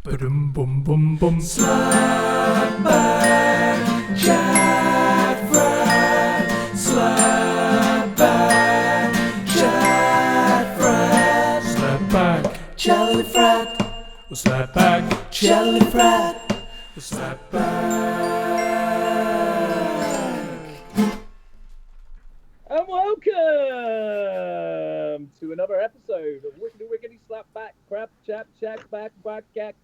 Ba-dum bum bum bum. Slap back, chat frat. Slap back, chat frat. Slap back, jelly frat. Slap back, jelly frat. Slap back. And welcome to another episode of Wickedy Wickedy Slap Back Crap Chat Shack Back Back Cack.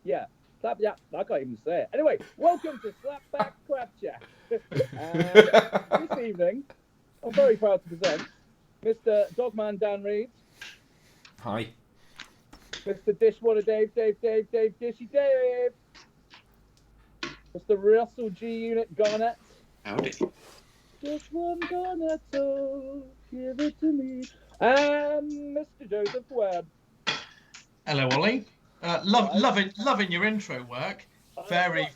Yeah, slap yeah. I can't even say it. Anyway, welcome to Slap Back Crap Chat. This evening, I'm very proud to present Mr. Dogman Dan Reeves. Hi. Mr. Dishwater Dave Dishy Dave. Mr. Russell G Unit Garnett. Howdy. Just one Garnett, so give it to me. And Mr. Joseph Webb. Hello, Ollie. Loving your intro work. Very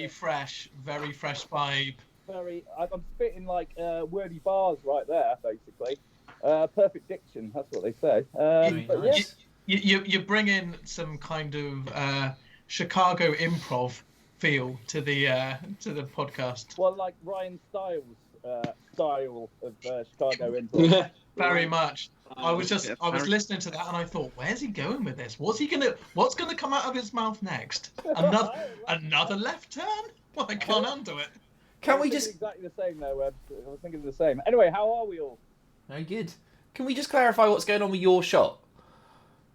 fresh vibe. I'm spitting like wordy bars right there, basically. Perfect diction, that's what they say. But nice. You bring in some kind of Chicago improv feel to the podcast. Well, like Ryan Stiles' style of Chicago improv. Very much. I was listening to that and I thought, where's he going with this? What's gonna come out of his mouth next? Another left turn? Well, I can't undo it. Can we just... Exactly the same there, Webb. I was thinking the same. Anyway, how are we all? Very good. Can we just clarify what's going on with your shot?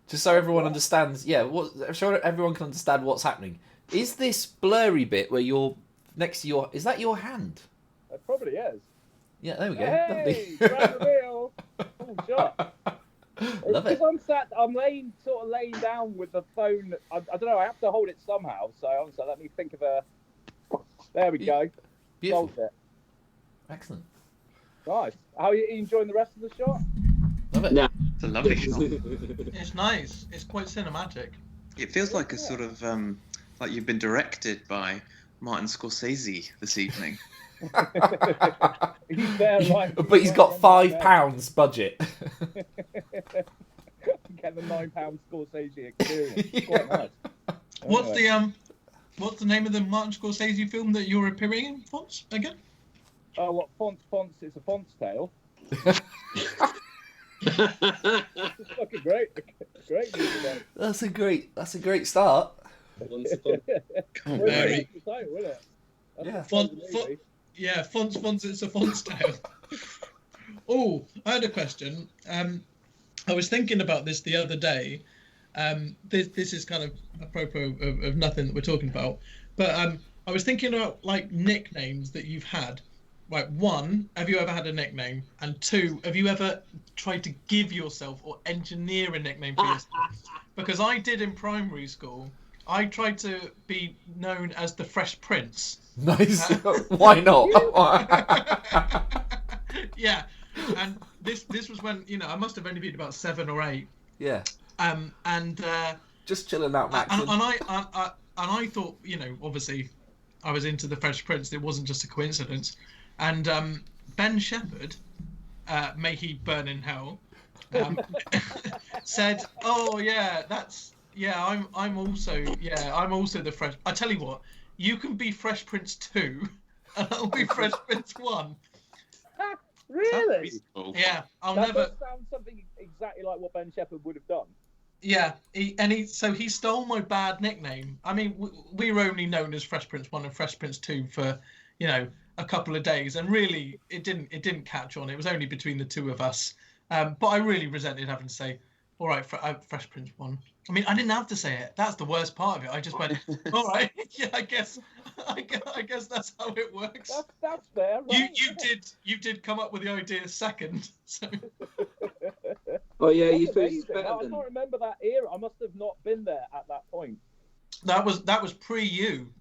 Just so everyone understands. Yeah, so everyone can understand what's happening. Is this blurry bit where you're next to your... Is that your hand? It probably is. Yeah, there we go. Hey, Lovely. grab the wheel. Cool shot. Love it. Because I'm laying down with the phone. I don't know. I have to hold it somehow. So honestly, let me think of a. There we go. Beautiful. Solved it. Excellent. Nice. How are you enjoying the rest of the shot? Love it. No, it's a lovely shot. It's nice. It's quite cinematic. It feels like a sort of like you've been directed by Martin Scorsese this evening. He's there, right? But he's got £5 budget. Get the £9 Scorsese experience. It's quite nice. What's the name of the Martin Scorsese film that you're appearing in, Fonts, again? Oh, what fonts? It's a Font's Tale. It's fucking great movie, That's a great start. Very. Yeah. Fonts, it's a Font's Tale. Oh, I had a question. I was thinking about this the other day. This is kind of apropos of nothing that we're talking about. But I was thinking about like nicknames that you've had. Like, one, have you ever had a nickname? And two, have you ever tried to give yourself or engineer a nickname for yourself? Because I did in primary school. I tried to be known as the Fresh Prince. Nice. Why not? Yeah, and this was when I must have only been about 7 or 8. Yeah. Just chilling out, Max. And I thought, obviously, I was into the Fresh Prince. It wasn't just a coincidence. And Ben Shepherd, may he burn in hell, said, "Oh yeah, I'm also the Fresh. I tell you what, you can be Fresh Prince 2, and I'll be Fresh Prince 1." Really? Yeah, That does sound something exactly like what Ben Shepherd would have done. Yeah, he stole my bad nickname. I mean, we were only known as Fresh Prince 1 and Fresh Prince 2 for, a couple of days, and really it didn't catch on. It was only between the two of us. But I really resented having to say, "All right, Fresh Prince 1." I mean, I didn't have to say it. That's the worst part of it. I just went, "All right, yeah, I guess that's how it works." That's fair. Right? You did come up with the idea second. So. Oh yeah, That's you suppose amazing. it's better I than... can't remember that era. I must have not been there at that point. That was pre you.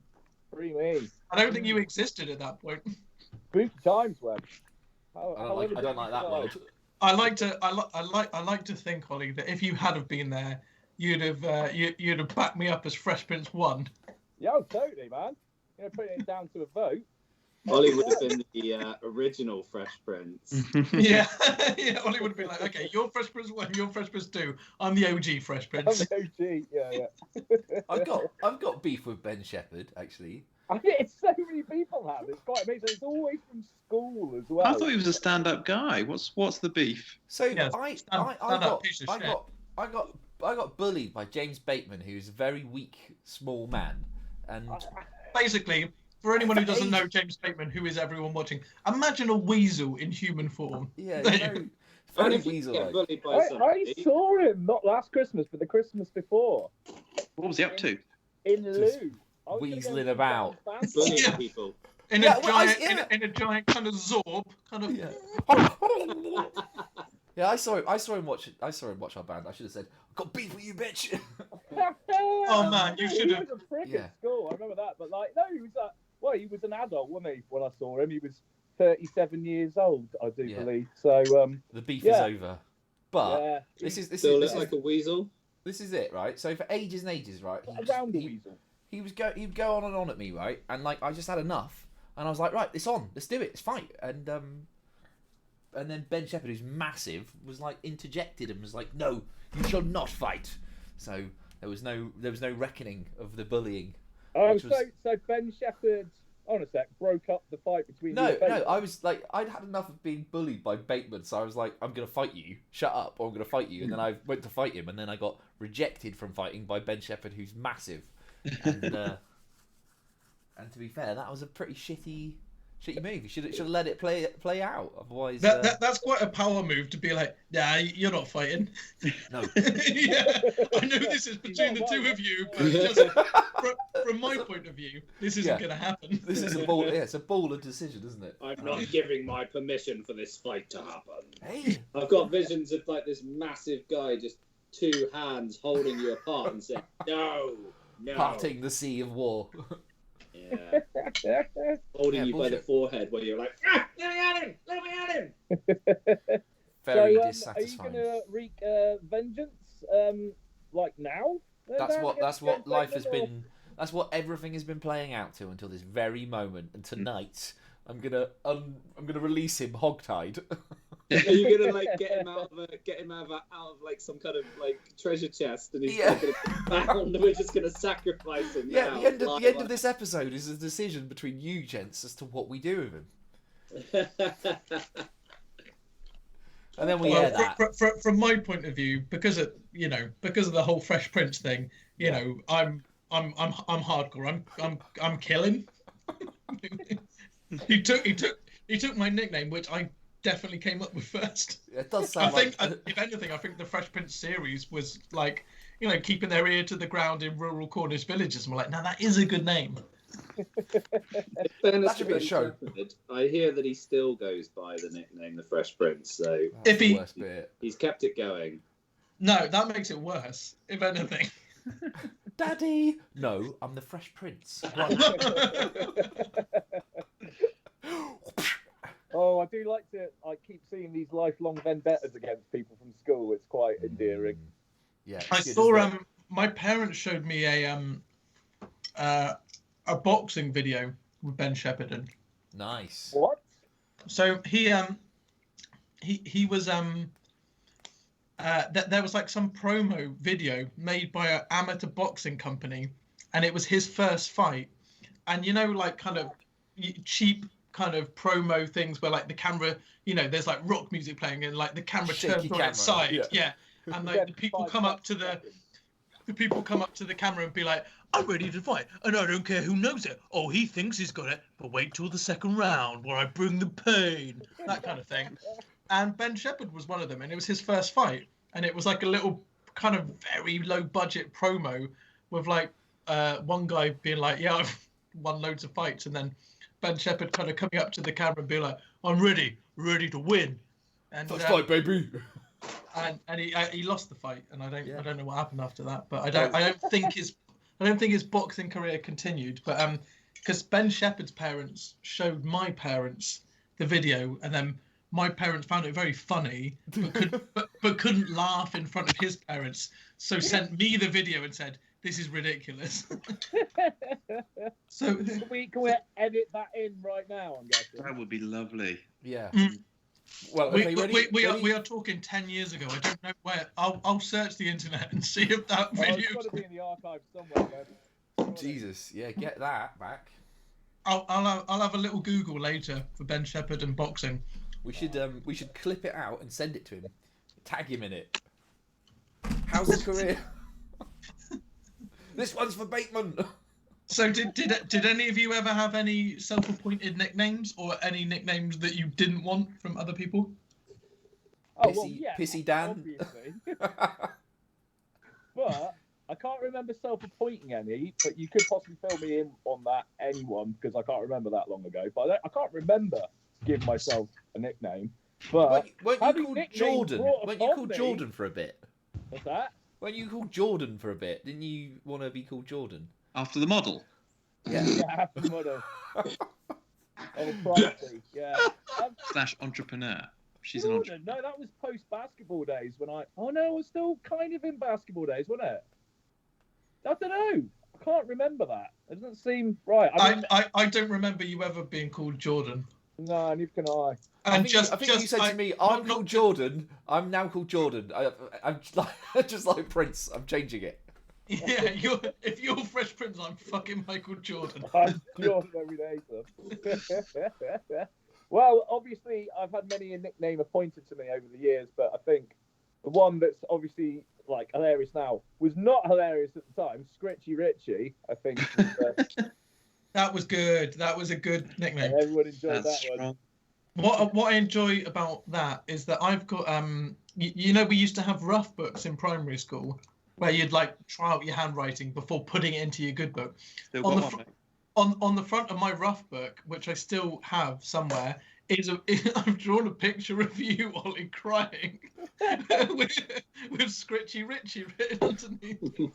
Pre me. I don't think you existed at that point. Boot times, Webb. I don't like that word. I like to think, Ollie, that if you had have been there, you'd have backed me up as Fresh Prince 1. Yeah, oh, totally, man. Putting it down to a vote. Ollie would have been the original Fresh Prince. Yeah, Ollie would have been like, "Okay, you're Fresh Prince 1, you're Fresh Prince 2. I'm the OG Fresh Prince." I'm the OG, yeah. I've got beef with Ben Shepherd actually. I mean, it's so many people have. It's quite amazing. It's always from school as well. I thought he was a stand-up guy. What's the beef? So Yeah, I stand up piece of shit. got bullied by James Bateman, who's a very weak, small man, and Basically, for anyone who doesn't know James Bateman, who is everyone watching, imagine a weasel in human form. yeah, There he's you very, And very if you weasel get like. bullied by I somebody, saw him not last Christmas, but the Christmas before What was he up to? in Just Lou. I was gonna go weaseling to about. Dan's bullying Yeah. people. In Yeah, a well, giant, in a giant kind of zorb, kind of. Yeah. Yeah, I saw him watch our band. I should have said, "I've got beef with you, bitch." Oh man, you should He have. was a prick Yeah. at school. I remember that. But like, no, he was he was an adult, wasn't he? When I saw him, he was 37 years old, I do Yeah. believe. So The beef Yeah. is over. But yeah, this is Still look like a weasel. this is it, right? So for ages and ages, right? around the weasel. He'd go on and on at me, right? And like I just had enough, and I was like, right, it's on, let's do it, let's fight. And then Ben Shepherd, who's massive, was like interjected and was like, no, you shall not fight. So there was no reckoning of the bullying. Oh, Which was- so Ben Shepherd, on a sec, broke up the fight between you No, and Bateman. I was like, I'd had enough of being bullied by Bateman, so I was like, I'm gonna fight you, shut up, or I'm gonna fight you. And then I went to fight him, and then I got rejected from fighting by Ben Shepherd, who's massive. And to be fair, that was a pretty shitty move. You should have let it play out. Otherwise, That's quite a power move to be like, nah, you're not fighting. no. Yeah, I know this is between the two of you, but just from my point of view, this isn't Yeah. going to happen. This is a ball. Yeah, it's a baller decision, isn't it? I'm not giving my permission for this fight to happen. Hey, I've got visions of like this massive guy just two hands holding you apart and saying, no. parting the sea of war. Yeah. Holding Yeah, you by the bullshit. forehead where you're like, let me at him! Let me at him! Very so, are you dissatisfying. going to wreak vengeance, like now? That's what Against life has Bateman, or- been. That's what everything has been playing out to until this very moment. And tonight, I'm gonna release him hogtied. Are you gonna like get him out of like some kind of like treasure chest and he's Yeah. gonna be bound? We're just gonna sacrifice him Yeah, now. the end of this episode is a decision between you gents as to what we do with him. And then we air that. From my point of view, because of the whole Fresh Prince thing, I'm hardcore. I'm killing. He took my nickname, which I definitely came up with first. It does I sound think, like if anything, I think the Fresh Prince series was like, keeping their ear to the ground in rural Cornish villages. And we're like, now that is a good name. Fairness That should to be a Ben show. Shepherd, I hear that he still goes by the nickname the Fresh Prince, so that's if the he- worst bit. he's kept it going. No, that makes it worse, if anything. Daddy, no, I'm the Fresh Prince. Right. Oh, I do like to. I keep seeing these lifelong vendettas against people from school. It's quite endearing. Yeah, it's I good, saw isn't it? my parents showed me a boxing video with Ben Shepherd in. Nice. What? So he was there was like some promo video made by an amateur boxing company, and it was his first fight. And like kind of cheap kind of promo things where like the camera, there's like rock music playing and like the camera Shaky turns on camera, its side, yeah. and like the people come up to the camera and be like, I'm ready to fight, and I don't care who knows it. Oh, he thinks he's got it, but wait till the second round where I bring the pain. That kind of thing. And Ben Shepherd was one of them, and it was his first fight. And it was like a little kind of very low budget promo with like one guy being like, yeah, I've won loads of fights. And then Ben Shepherd kind of coming up to the camera and being like, I'm ready to win. And First fight, baby. and he lost the fight, and I don't know what happened after that, but I don't think his boxing career continued. But because Ben Shepherd's parents showed my parents the video, and then my parents found it very funny, but couldn't laugh in front of his parents, so sent me the video and said, "This is ridiculous." So Can we edit that in right now? I'm guessing. That would be lovely. Yeah. Well, okay, ready? We are talking 10 years ago. I don't know where. I'll search the internet and see if that Oh, video. it's got to be in the archives somewhere, man. Jesus, yeah, get that back. I'll have a little Google later for Ben Shepherd and boxing. We should clip it out and send it to him. Tag him in it. How's his career? This one's for Bateman. So did any of you ever have any self-appointed nicknames or any nicknames that you didn't want from other people? Oh, well, yeah, Pissy Dan. obviously. But I can't remember self-appointing any, but you could possibly fill me in on that, anyone, because I can't remember that long ago. But I can't remember giving myself a nickname. But weren't you having called nicknames Jordan? brought Weren't you upon called me- Jordan for a bit? What's that? Weren't you called Jordan for a bit? Didn't you want to be called Jordan? After the model. Yeah. Yeah, happy mother. Oh, privacy, yeah. / entrepreneur. She's Jordan, an entrepreneur. no, that was post-basketball days when Oh, no, I was still kind of in basketball days, wasn't it? I don't know. I can't remember that. It doesn't seem right. I don't remember you ever being called Jordan. No, neither can I. And I think you said to me, "I'm called Jordan. I'm now called Jordan. I'm just like Prince. I'm changing it." Yeah, if you're Fresh Prince, I'm fucking Michael Jordan. I'm Jordan every day, son. Well, obviously, I've had many a nickname appointed to me over the years, but I think the one that's obviously like hilarious now was not hilarious at the time. Scritchy Richie, I think. That was good. That was a good nickname. Everyone enjoyed That's that one. strong. What I enjoy about that is that I've got you know, we used to have rough books in primary school where you'd like try out your handwriting before putting it into your good book. Still On got the one, mate. On the front of my rough book, which I still have somewhere, I've drawn a picture of you, Ollie, crying with Scritchy Richie written underneath.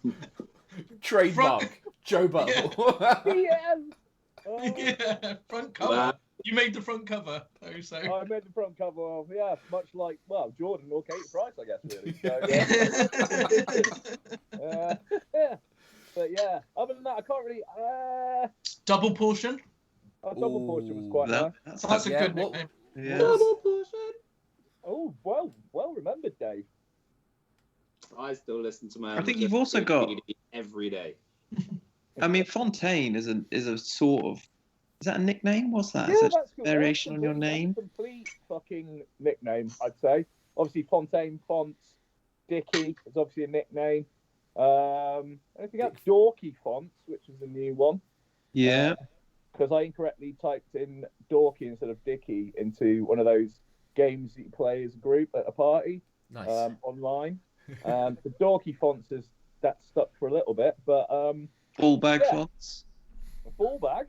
Trademark. Joe Butler. Yes! Oh, Yeah, front cover. Wow. You made the front cover, though, so. I made the front cover of, yeah, much like, well, Jordan or Kate Price, I guess, really. So, yeah. But yeah, other than that, I can't really. Double portion. Double portion was quite nice. That's a Yeah, good what- nickname. Yeah. Double portion. Oh, well remembered, Dave. I still listen to my. I think you've also got- every day. I mean, Fontaine is a sort of. Is that a nickname? What's that? Yeah, Is that that's cool. variation That's on your complete- name? that's a complete fucking nickname, I'd say. Obviously, Fontaine Fonts, Dicky is obviously a nickname. Anything else? Dorky Fonts, which is a new one. Yeah. Because I incorrectly typed in Dorky instead of Dicky into one of those games that you play as a group at a party Nice. online. The Dorky Fonts that stuck for a little bit, but Ball bag Yeah. fonts. a ball bag.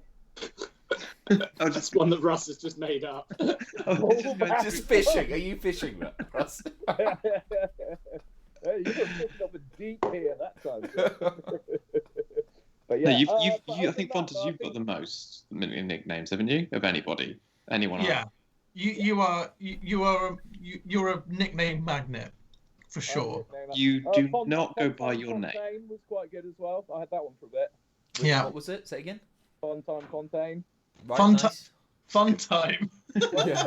Oh, That's just one that Russ has just made up. Ball bag. Just fishing. Are you fishing, Russ? Hey, you got picking up a deep here that time. But No, yeah, I think Fontas, you've got the most nicknames, haven't you? Of anybody, anyone Yeah, else? you're a nickname magnet for sure. You do not go by your name. Fontaine was quite good as well. I had that one for a bit. Yeah, What was it? Say it again. Fontaine. Right, Fun nice. fun time. Yeah.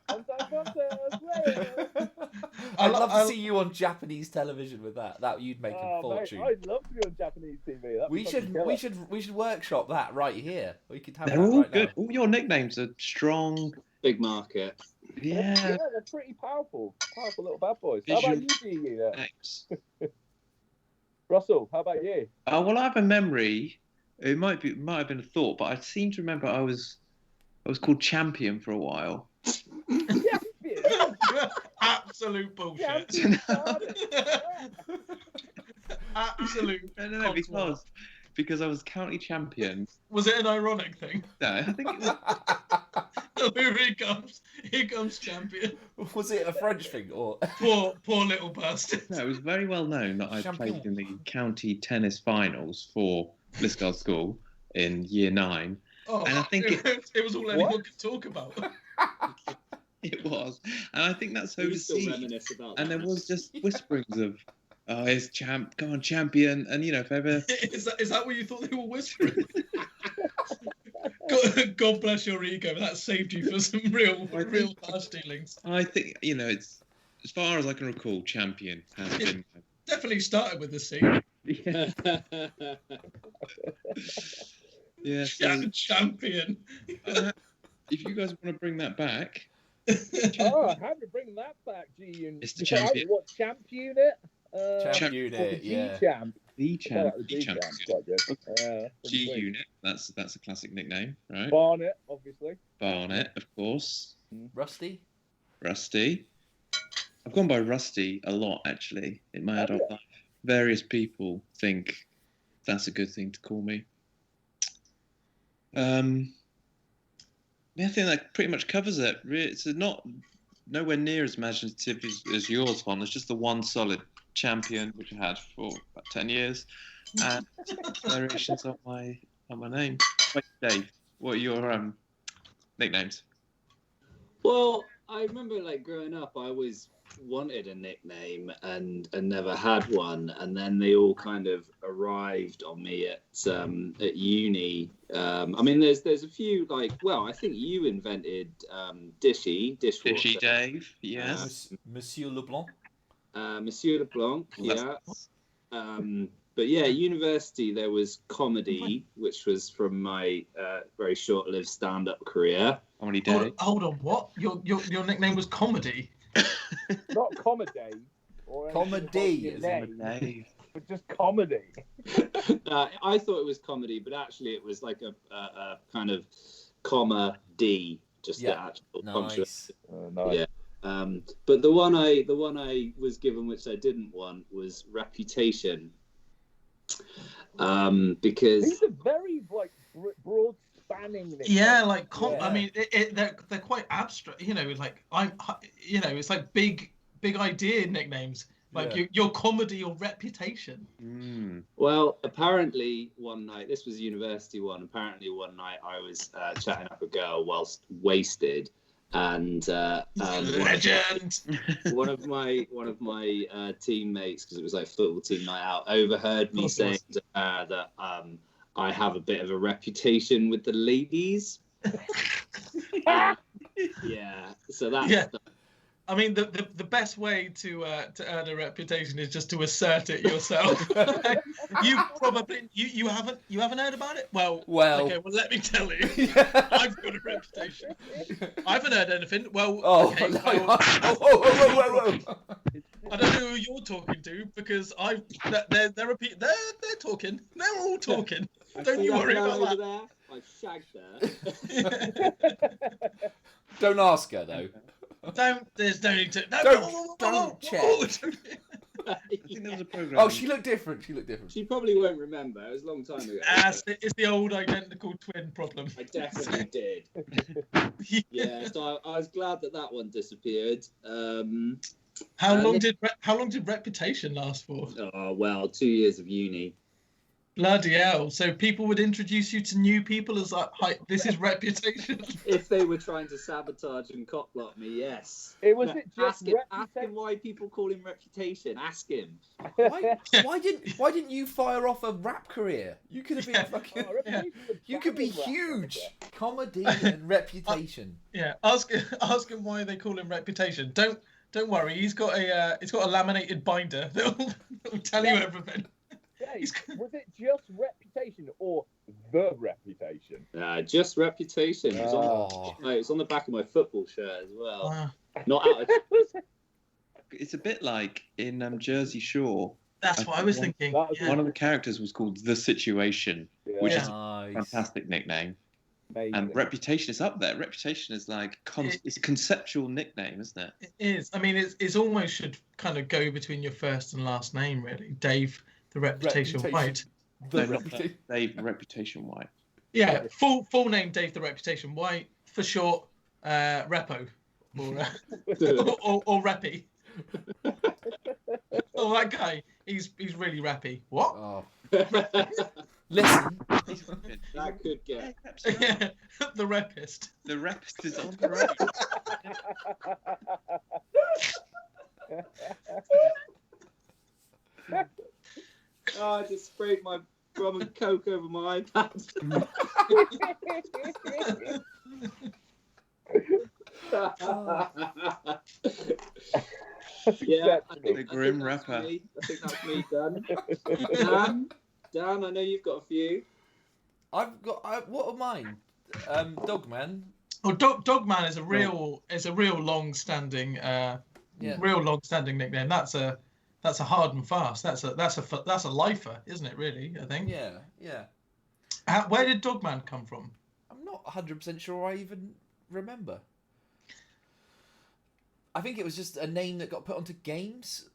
Fontaine. I'd love to I- see you on Japanese television with that. That you'd make a Oh, mate, fortune. I'd love to be on Japanese TV. That'd We be fucking should killer. we should workshop that right here. We could have They're that all right good. now. All your nicknames are strong. Big market. Yeah. They're pretty powerful little bad boys. How about you, DU? Names. Russell, how about you? Well, I have a memory. It might have been a thought, but I seem to remember I was called Champion for a while. Absolute bullshit. Absolute. No, codswallop. because I was county champion. Was it an ironic thing? No, I think it was. Oh, here comes champion. Was it a French thing or? Poor little bastard. No, it was very well known that I Champion. played in the county tennis finals for Liscard School in year 9. Oh, And I think it was all anyone could talk about. It was, and I think that's so We still deceived. reminisce about And that. there was just whisperings of, "Oh, it's come on, champion!" And if ever, Is that what you thought they were whispering? God bless your ego. That saved you for some real harsh dealings. I think it's as far as I can recall, champion has been. Definitely started with the C. Yeah. So, Champion. if you guys want to bring that back, Oh, how to bring that back, G-Unit? It's the champion. What, Champ Unit? Champ Or Unit, the yeah. G-Champ. the champ, The G-Champ, quite good. G Unit. That's a classic nickname, right? Barnet, obviously. Barnet, of course. Rusty? Rusty. I've gone by Rusty a lot, actually, in my adult life. Various people think that's a good thing to call me. I think that pretty much covers it. It's not nowhere near as imaginative as yours, Juan. There's just the one solid champion, which I had for about 10 years, and variations of my name. Wait, Dave, what are your nicknames? Well, I remember growing up, I always wanted a nickname and never had one, and then they all kind of arrived on me at uni. I mean, there's a few I think you invented dishwater. Dishy Dave, yes. Monsieur Leblanc? Monsieur Leblanc, yeah. But yeah, university there was comedy, which was from my very short-lived stand-up career. Comedy Dave. Hold on, what? Your nickname was Comedy? Not comedy. Comedy. Name, but just comedy. I thought it was comedy, but actually it was like a kind of comma D, just the actual punctuation. Nice. Yeah. But the one I was given, which I didn't want, was Reputation. Because these are very broad spanning. Yeah, I mean, they're quite abstract. It's like big idea nicknames. Your comedy or Reputation. Mm. Well, apparently one night, this was university one. Apparently one night I was chatting up a girl whilst wasted, and Legend. one of my teammates, because it was football team night out, overheard me saying to her that I have a bit of a reputation with the ladies. Yeah, so that's. Yeah. I mean, the best way to earn a reputation is just to assert it yourself. You probably you haven't heard about it. Well, okay. Well, let me tell you, I've got a reputation. I haven't heard anything. Well, whoa. I don't know who you're talking to because they're talking. They're all talking. Don't you worry about that. I shagged her. Don't ask her though. There's no need to. Don't check. I think there was a program. Oh, she looked different. She probably won't remember. It was a long time ago. It's the old identical twin problem. I definitely did. Yeah, so I was glad that one disappeared. How long did Reputation last for? Oh well, 2 years of uni. Bloody hell! So people would introduce you to new people as this is Reputation. If they were trying to sabotage and cockblock me, yes. Ask him why people call him Reputation. Ask him. Why didn't you fire off a rap career? You could have been fucking. You could be huge. Comedy and Reputation. Ask him why they call him Reputation. Don't worry. He's got a laminated binder that'll tell you everything. Was it just Reputation or the Reputation? Just Reputation. It was on the back of my football shirt as well. Wow. Not out of... It's a bit like in Jersey Shore. That's what I was thinking. One of the characters was called The Situation, which is Nice. a fantastic nickname. Amazing. And Reputation is up there. Reputation is it's a conceptual nickname, isn't it? It is. I mean, it's almost should kind of go between your first and last name, really. Dave the Reputation White. Dave Reputation White. Yeah, full name Dave the Reputation White, for short, Repo or Reppy. Oh, that guy, he's really rappy. What? Oh. Listen. That could get. The rapist. The rapist is on the road. Oh, I just sprayed my rum and coke over my iPad. Yeah, I think, The grim that's rapper. me. I think that's me, Dan. Dan, I know you've got a few. What are mine? Dogman. Oh, Dogman is a real long-standing real long-standing nickname. That's a hard and fast. That's a lifer, isn't it? Really, I think. Yeah. Where did Dogman come from? I'm not 100% sure I even remember. I think it was just a name that got put onto games.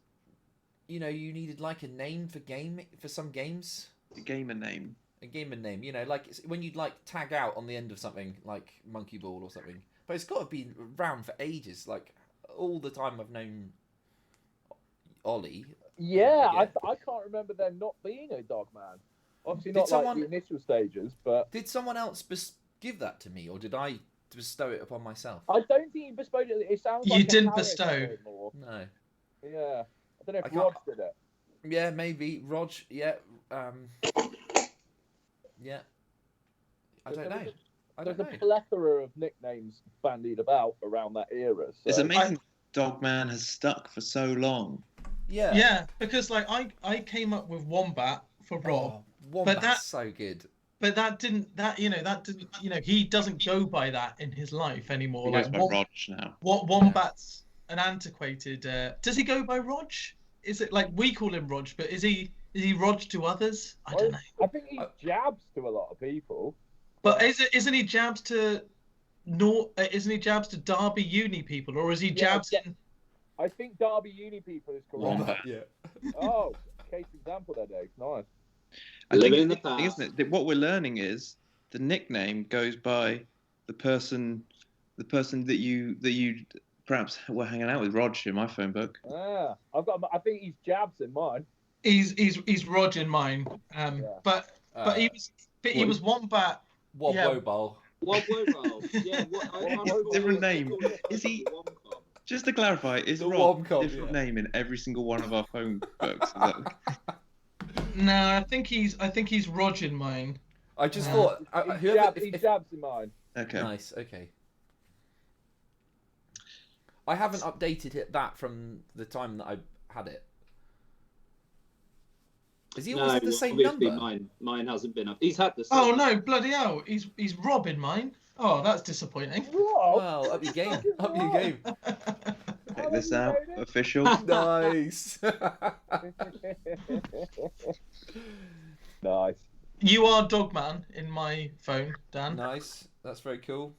You know, you needed like a name for some games. A gamer name. A gamer name, you know, like when you'd like tag out on the end of something like Monkey Ball or something. But it's got to be around for ages. Like all the time I've known Ollie. Yeah, I can't remember there not being a Dogman. Obviously not like the initial stages, but... Did someone else give that to me, or did I bestow it upon myself? I don't think you bestowed it. It sounds like you didn't bestow. No. Yeah. I don't know if Rog did it. Yeah, maybe. Rog, yeah. Yeah. I don't know. There's a plethora of nicknames bandied about around that era. So. It's amazing Dogman has stuck for so long. Yeah. Yeah, because like I came up with Wombat for Rob. Wombat's so good. But he doesn't go by that in his life anymore. He goes by Rog now. Wombat's an antiquated. Does he go by Rog? Is it like we call him Rog, but is he Rog to others? I don't know. I think he jabs to a lot of people. But isn't he jabs to isn't he jabs to Derby Uni people, or is he jabs in? I think Derby Uni people is correct. Wombat. Yeah. Oh, case example there, Dave. Nice. I think it's interesting, isn't it? What we're learning is the nickname goes by the person that you perhaps were hanging out with. Rog in my phone book. Ah, I think he's jabs in mine. He's Rog in mine. But he was Wombat. Wobble. Yeah. Different name. Is he? Just to clarify, is Rog a different name in every single one of our phone books? No, I think he's Rog in mine. I just thought he jabs in mine. Okay. Nice. Okay. I haven't updated that from the time that I had it. Is he always the same number? Mine hasn't been up. He's had the same. Oh no, bloody hell! He's Rob in mine. Oh, that's disappointing. Well, up your game. Up your game. Check this out. Official. Nice. Nice. You are Dogman in my phone, Dan. Nice. That's very cool.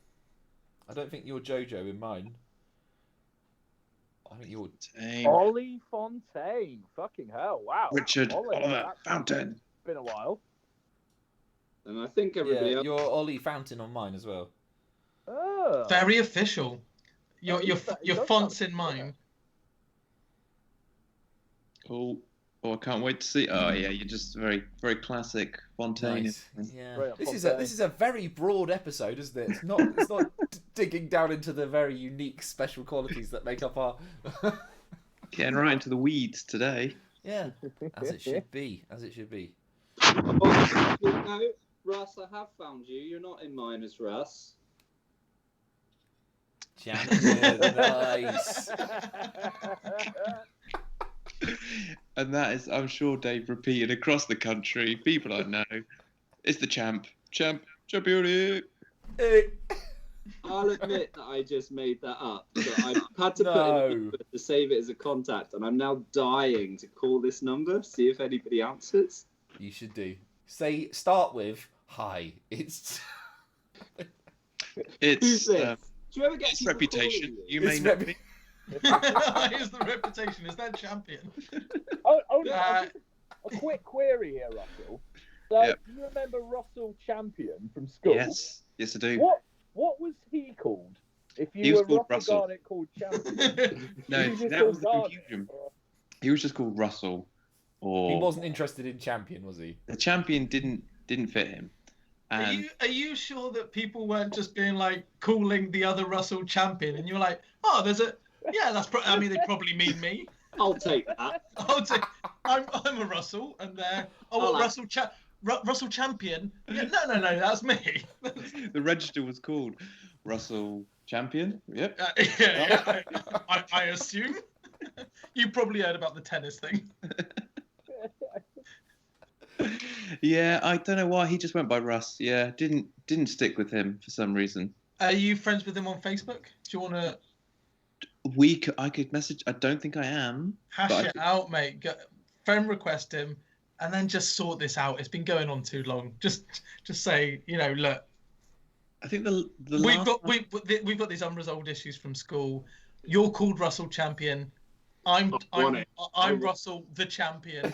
I don't think you're Jojo in mine. I think you're Ollie Fontaine. Fucking hell! Wow. Richard Ollie, Oliver Fountain. Been a while. And I think everybody else... you're Ollie Fountain on mine as well. Oh. Very official. Your font's in mine. Cool. Oh, I can't wait to see. Oh yeah, you're just very, very classic Fontaine. Nice. Yeah. This is a very broad episode, isn't it? It's not digging down into the very unique special qualities that make up our. Getting right into the weeds today. Yeah, as it should be. As it should be. No, Russ, I have found you. You're not in mine as Russ. Champion, nice. And that is, I'm sure, Dave, repeated across the country. People I know. It's the champion. I'll admit that I just made that up. But I had to put in a number to save it as a contact, and I'm now dying to call this number, see if anybody answers. You should do. Start with hi. It's. It's. Do you ever get reputation? You may It's not be. Here's the reputation. Is that champion? A quick query here, Russell. So, do you remember Russell Champion from school? Yes, I do. What was he called? If He you was were called Russell Russell. Garnett called Champion. No, He was just that was called the Garnett. confusion. He was just called Russell. Or He wasn't interested in champion, was he? the champion didn't fit him. And Are you sure that people weren't just being like calling the other Russell champion, and you're like, oh, there's a I mean, they probably mean me. I'll take that. I'm a Russell, and Russell Champion. Yeah, no, that's me. The register was called Russell Champion. Yep. Yeah, I assume. You probably heard about the tennis thing. Yeah, I don't know why he just went by Russ. Yeah, didn't stick with him for some reason. Are you friends with him on Facebook? Do you want to I could message. I don't think I am. hash it out, mate? Friend request him, and then just sort this out. It's been going on too long. Just say, look, I think the we've got these unresolved issues from school. You're called Russell Champion. I'm Russell the Champion.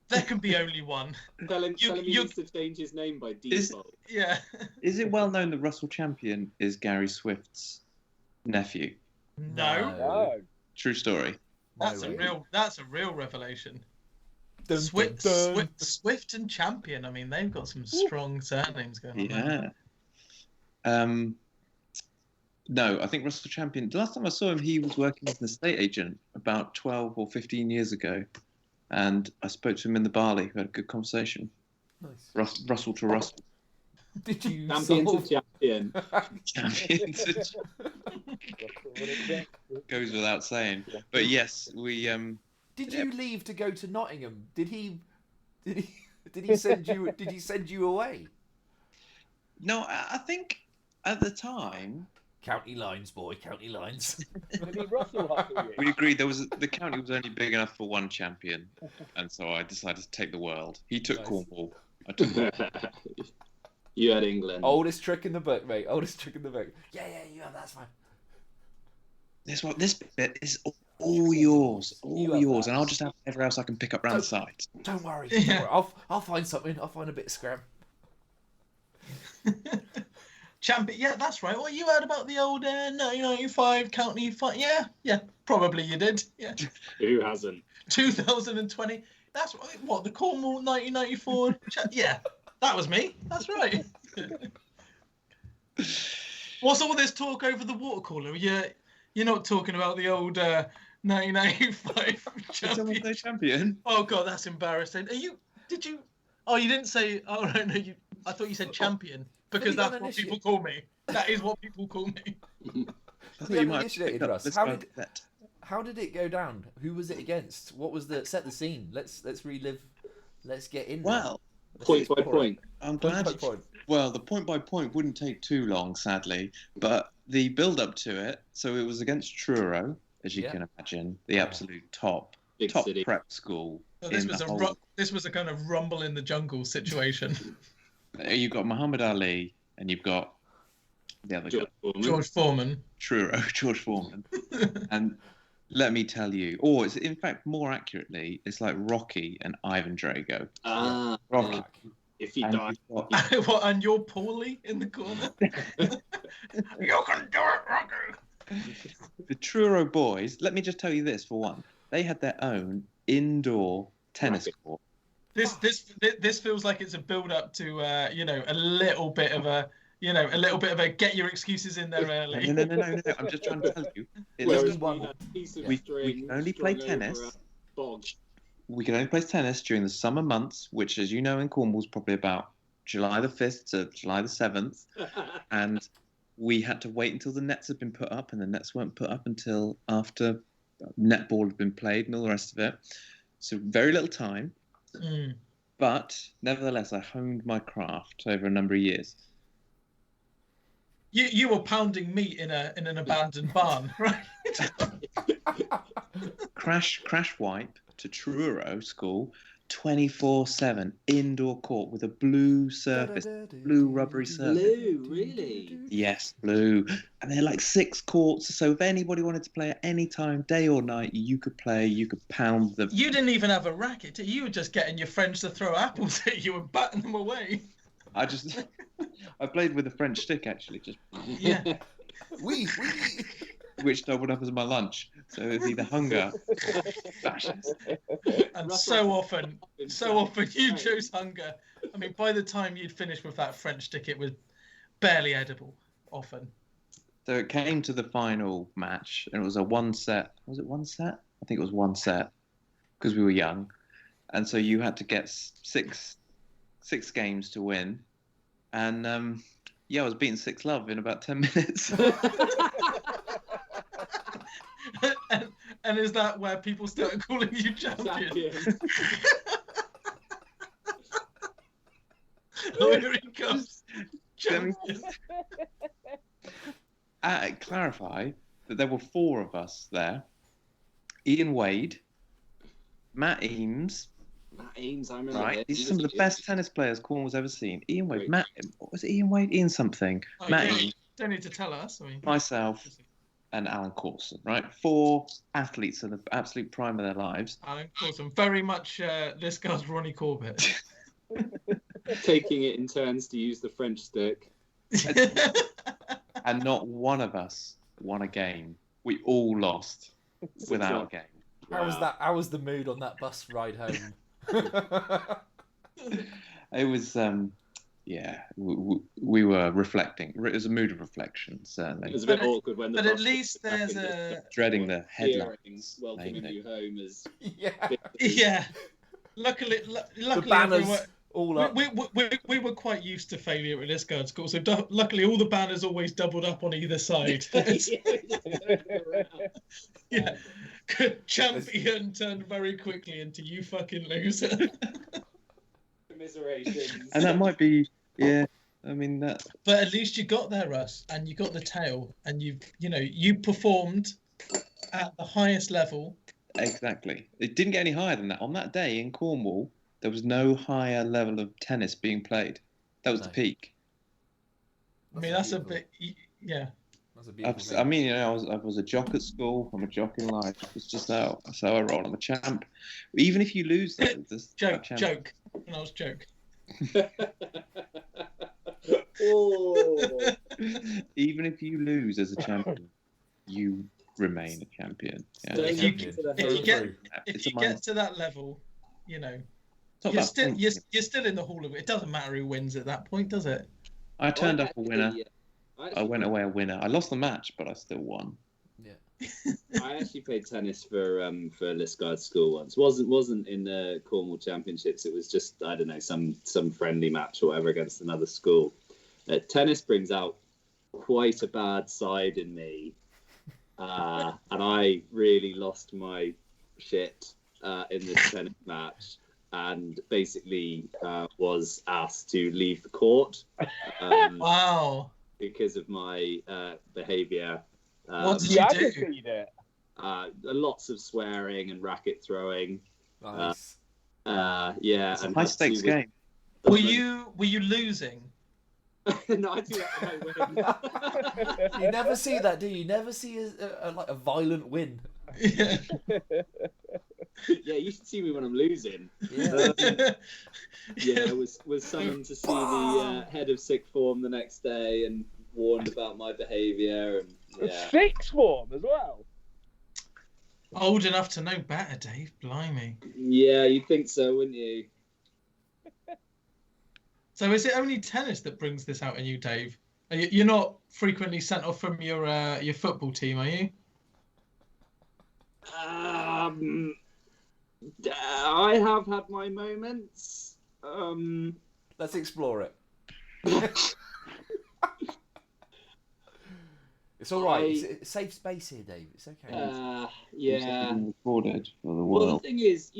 There can be only one. Tell him he needs to change his name by default. Yeah. Is it well known that Russell Champion is Gary Swift's nephew? No. True story. That's a real revelation. Dun, Swift, dun, dun. Swift and Champion. I mean, they've got some strong surnames going on. Yeah. No, I think Russell Champion. The last time I saw him, he was working as an estate agent about 12 or 15 years ago, and I spoke to him in the barley. We had a good conversation. Nice. Russell to Russell. Did you Champion solve? to champion. Champion goes without saying. But yes, we. Did you leave to go to Nottingham? Did he send you? Did he send you away? No, I think at the time County lines, boy, county lines. Did he Russell hustle you? we agreed the county was only big enough for one champion, and so I decided to take the world. He took Nice. Cornwall. I took. You had England. Oldest trick in the book, mate. Oldest trick in the book. Yeah, you have. That's fine. This bit is all yours, You all have yours, that. and I'll just have whatever else I can pick up round the sides. Don't worry. Yeah. Don't worry. I'll find something. I'll find a bit of scram. Champion. Yeah, that's right. Well, you heard about the old 1995 county fight? Yeah. Probably you did. Yeah. Who hasn't? 2020. That's right. What, the Cornwall 1994? Yeah, that was me. That's right. What's all this talk over the water cooler? You're not talking about the old 1995 Someone champion. say champion. Oh god, that's embarrassing. Did you? Oh, you didn't say. Oh no, I thought you said champion because But he that's got what an people call me. That is what people call me. I thought Yeah, you but might initiated pick up Russ. this How guy's did- bet. How did it go down? Who was it against? What was set the scene? Let's relive. Let's get in. there. Well, Let's Point by explore it. point. I'm Point glad. by point. Well, the point by point wouldn't take too long, sadly, but the build up to it. So it was against Truro, as you Yeah. can imagine, the absolute top Big top city. prep school. So this in was the a whole- this was a kind of rumble in the jungle situation. You've got Muhammad Ali, and you've got the other guy, George Foreman. Truro, George Foreman. And let me tell you, or it's in fact more accurately, it's like Rocky and Ivan Drago. Ah, Rocky. yeah. If you And die, you've got- What, and you're Paulie in the corner. You can do it, Rocky. the Truro boys, let me just tell you this for one. They had their own indoor tennis Racket. court. This feels like it's a build up to a little bit of a get your excuses in there early. No. I'm just trying to tell you. It whereas looks- Whereas we had a piece of we string can only play strung over tennis. a bog. we can only play tennis during the summer months, which, as you know, in Cornwall is probably about July the 5th to July the 7th. And we had to wait until the nets had been put up, and the nets weren't put up until after netball had been played and all the rest of it. So very little time. Mm. But nevertheless, I honed my craft over a number of years. You were pounding meat in an abandoned barn, right? Crash wipe to Truro School, 24/7 indoor court with a blue surface, blue rubbery surface. Blue, really? Yes, blue. And they're like 6 courts, so if anybody wanted to play at any time, day or night, you could play, you could pound the... You didn't even have a racket. You were just getting your friends to throw apples at you and batting them away. I played with a French stick, actually, just Yeah. We. which doubled up as my lunch. So it's either hunger or bashes. And Russell- so often you chose hunger. I mean, by the time you'd finished with that French stick, it was barely edible. Often. So it came to the final match, and it was a 1 set. Was it 1 set? I think it was 1 set, because we were young. And so you had to get 6 6 games to win, and I was beating 6-love in about 10 minutes. and is that where people started calling you champion? Oh, here he comes. Champion. Clarify that there were 4 of us there. Ian Wade, Matt Eames. Matt Eames, I remember. Right, him. these He are some of was the best tennis players Cornwall's ever seen. Ian Wade, Great. Matt, what was it? Ian Wade, Ian something. Oh, Matt you Eames, don't need to tell us. I mean, myself, and Alan Corson. Right, 4 athletes in the absolute prime of their lives. Alan Corson, very much this guy's Ronnie Corbett. taking it in turns to use the French stick. And not one of us won a game. We all lost without a game. How was that? How was the mood on that bus ride home? It was, we were reflecting. It was a mood of reflection, certainly. It was a bit awkward when the But at bus least was there's back in a... Dreading the hearing headlines. welcoming mainly. you home as Yeah. Yeah. Luckily The banners all up. we were quite used to failure at this girls' school, so luckily all the banners always doubled up on either side. Yeah. Champion turned very quickly into you fucking loser. Commiserations. And that might be, I mean, that. But at least you got there, Russ, and you got the tail, and you performed at the highest level. Exactly. It didn't get any higher than that. On that day in Cornwall, there was no higher level of tennis being played. That was the peak. I mean, that's a bit, yeah. That's a beautiful I thing. mean, I was a jock at school. I'm a jock in life. It's just how I roll. I'm a champ. Even if you lose, Joke. And I was joke. Oh. Even if you lose as a champion, you remain a champion. Yeah. Don't If you get if to the you hill. get It's if you a get to that level, It's not you're about still points. you're still in the hall of it. It doesn't matter who wins at that point, does it? I turned up a winner. I I went away a winner. I lost the match, but I still won. I actually played tennis for Liscard School once. Wasn't in the Cornwall Championships. It was just, I don't know, some friendly match or whatever against another school. Tennis brings out quite a bad side in me, and I really lost my shit in this tennis match, and basically was asked to leave the court Wow. because of my behaviour. What did Yeah, I you can do? see that. Lots of swearing and racket throwing. Nice. Yeah, It's a and high had to stakes with- game. Were you losing? No, I do that when I win. You never see that, do you? You never see a violent win. Yeah. Yeah, you should see me when I'm losing. Yeah. Yeah, I was summoned to see the head of sixth form the next day and warned about my behaviour. And yeah, Sixth form as well. Old enough to know better, Dave. Blimey. yeah, you'd think so, wouldn't you? So is it only tennis that brings this out in you, Dave? You're not frequently sent off from your football team, are you? I have had my moments. Let's explore it. It's all right. It's a safe space here, Dave. It's okay. Yeah. It's recorded for the Well, the world. thing is,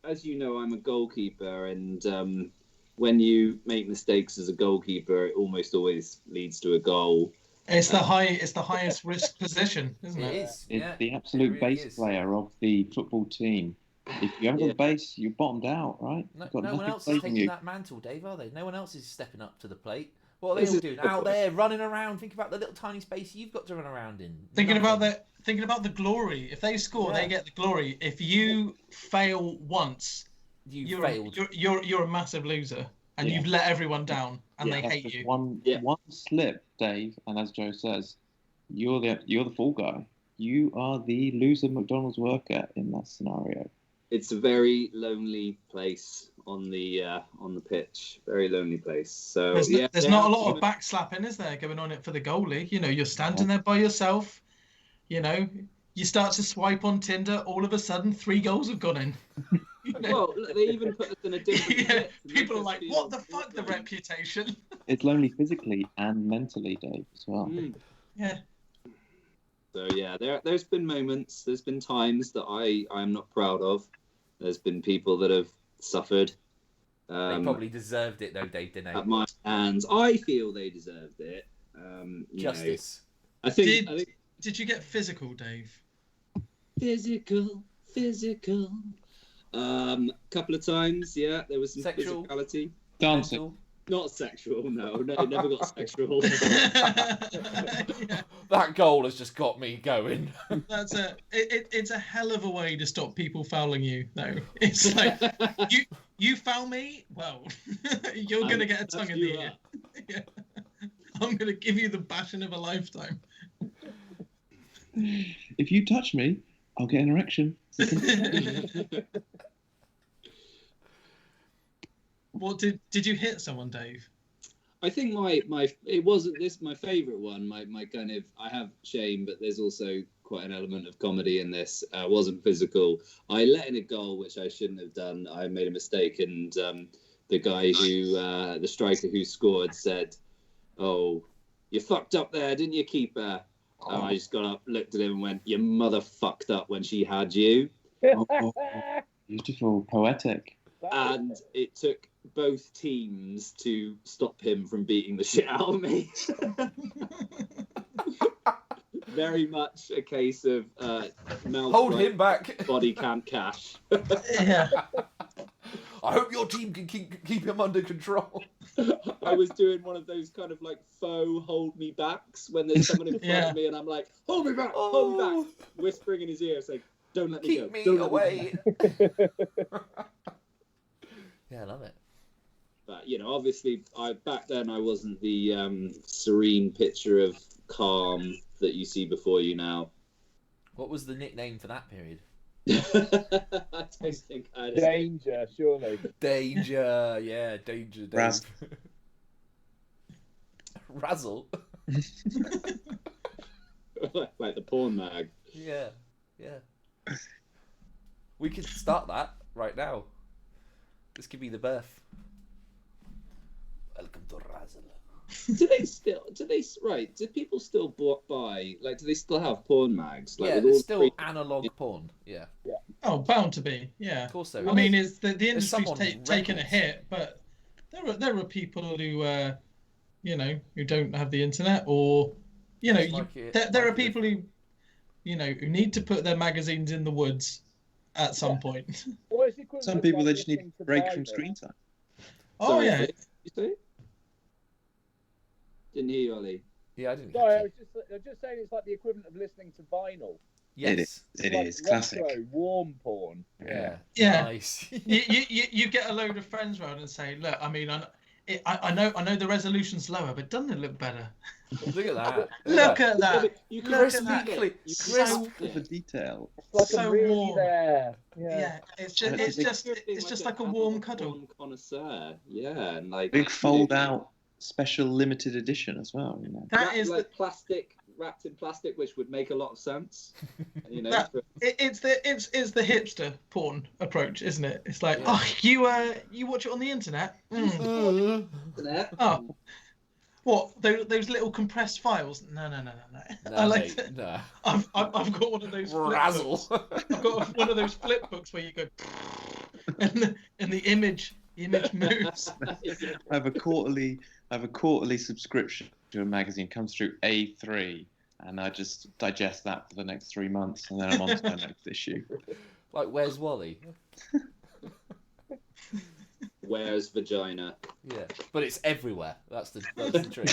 as you know, I'm a goalkeeper, and when you make mistakes as a goalkeeper, it almost always leads to a goal. It's the highest risk position, isn't It it? is. It's Yeah. the absolute It really base is. player of the football team. If you haven't got Yeah. the base, you're bottomed out, right? No, You've got no one nothing else is saving taking you. that mantle, Dave, are they? No one else is stepping up to the plate. What are they This all is- doing? Out there, running around. Think about the little tiny space you've got to run around in. Thinking Nothing. about the glory. If they score, Yeah. they get the glory. If you fail once, You failed. You're a massive loser, and Yeah. you've let everyone down, and Yeah, they That's hate just you. one slip, Dave, and as Joe says, you're the fall guy. You are the loser McDonald's worker in that scenario. It's a very lonely place on the pitch. Very lonely place. So There's not a lot of backslapping, is there, going on it for the goalie? You're standing there by yourself. You start to swipe on Tinder. All of a sudden, 3 goals have gone in. Well, look, they even put us in a different. Yeah, pit to make people are us like, feel what the fuck, the awkward. reputation? It's lonely physically and mentally, Dave, as well. Mm. Yeah. So yeah, there's been moments, there's been times that I am not proud of. There's been people that have suffered. They probably deserved it though, Dave, didn't they? At my hands. I feel they deserved it. You know, Justice. I think Did you get physical, Dave? physical. Couple of times, yeah, there was some Sexual? physicality. Dancing. Mental. Not sexual, no, it never got sexual. Yeah, That goal has just got me going. that's it's a hell of a way to stop people fouling you, though. It's like you foul me, well, you're gonna get a tongue in the ear. Yeah. I'm gonna give you the bashing of a lifetime. If you touch me, I'll get an erection. What did you hit someone, Dave? I think it wasn't this my favourite one. My kind of, I have shame, but there's also quite an element of comedy in this. Wasn't physical. I let in a goal which I shouldn't have done. I made a mistake, and the guy the striker who scored said, "Oh, you fucked up there, didn't you, keeper?" And I just got up, looked at him, and went, "Your mother fucked up when she had you." Oh, beautiful, poetic. And it took both teams to stop him from beating the shit out of me. Very much a case of mouth Hold right, him back. body can't cash. Yeah. I hope your team can keep him under control. I was doing one of those kind of like faux hold me backs when there's someone in front of me and I'm like, hold me back, whispering in his ear saying, don't let me Keep go. me Don't let away. Me go. Yeah, I love it. But you know, obviously, back then I wasn't the serene picture of calm that you see before you now. What was the nickname for that period? I don't think I had a Danger, surely. Danger, yeah, Danger Dave. Raz- Razzle. like the porn mag. Yeah. We could start that right now. This could be the birth. Welcome to Razzle. Do people still buy, like, do they still have porn mags? Like, Yeah, with there's all still three- analog porn. Yeah, Oh, bound to be. Yeah. of course there I is. mean, is the industry's someone taken a records. hit, but there are people who who don't have the internet, or Just like it- there like are it. people who who need to put their magazines in the woods at some point. Well, it's equivalent Some of people, like they just need listening a to break from vinyl. screen time. Oh Sorry, yeah. Ollie, you say? Didn't hear you, Ollie. Yeah, I didn't. Sorry, I catch it. was just saying it's like the equivalent of listening to vinyl. Yes. It Like is classic. retro, warm porn. Yeah. Yeah. Nice. You get a load of friends round and say, look, I mean, I know the resolution's lower, but doesn't it look better? Look at that. Look at that. You can Look at feel that. it. Crispy, You can crisp. feel For it. detail. It's like So I'm really warm. there. Yeah. Yeah, it's And it's just like a warm cuddle. porn connoisseur. Yeah, and like Big fold out special limited edition as well. That is like plastic wrapped in plastic, which would make a lot of sense. You know, That- for- it's the hipster porn approach, isn't it? It's like, Yeah. oh, you watch it on the internet. Mm. Oh, what those little compressed files? No. I like mate, nah. I've got one of those flip Razzle. books. I've got one of those flip books where you go and the image moves. I have a quarterly subscription to a magazine. Comes through A3, and I just digest that for the next 3 months, and then I'm on to my next issue. Like, where's Wally? Where's vagina? Yeah, but it's everywhere. That's the trick.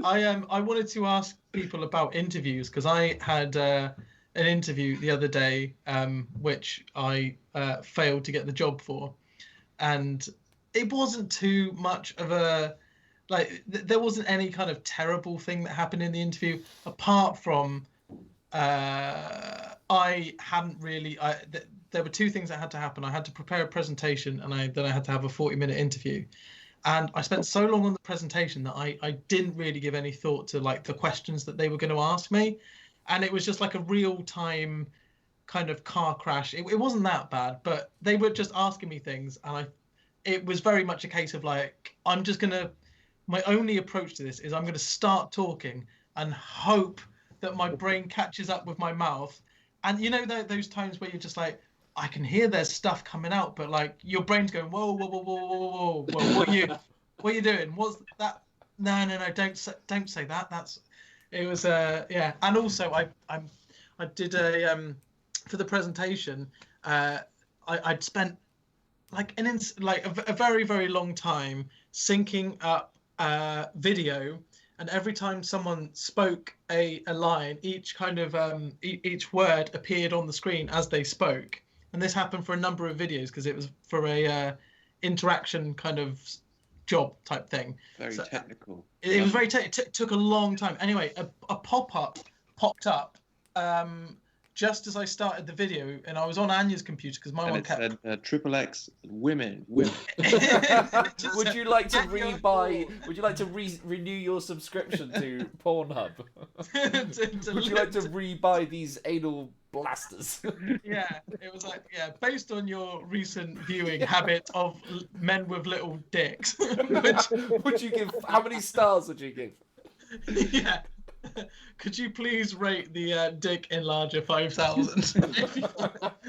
I wanted to ask people about interviews because I had an interview the other day, which I failed to get the job for, and it wasn't too much of a there wasn't any kind of terrible thing that happened in the interview apart from I hadn't really there were two things that had to happen. I had to prepare a presentation, and then I had to have a 40-minute interview. And I spent so long on the presentation that I didn't really give any thought to like the questions that they were going to ask me. And it was just like a real time kind of car crash. It wasn't that bad, but they were just asking me things, and it was very much a case of like, my only approach to this is I'm gonna start talking and hope that my brain catches up with my mouth. And you know those times where you're just like, I can hear there's stuff coming out, but like your brain's going, whoa, whoa, whoa, whoa, whoa, whoa, whoa, what are you doing? What's that? No, don't say that. It was yeah. And also I did a for the presentation. I'd spent like a very, very long time syncing up video, and every time someone spoke a line, each kind of each word appeared on the screen as they spoke. And this happened for a number of videos because it was for a interaction kind of job type thing. Very technical. It was very technical. It took a long time. Anyway, a pop-up popped up just as I started the video, and I was on Anya's computer because my And one it kept. said Triple X women. Would you like to rebuy? Would you like to renew your subscription to Pornhub? Would you like to rebuy these anal blasters? Yeah, it was like, yeah, based on your recent viewing habit of men with little dicks. Would you give? How many stars would you give? Yeah. Could you please rate the Dick Enlarger 5000?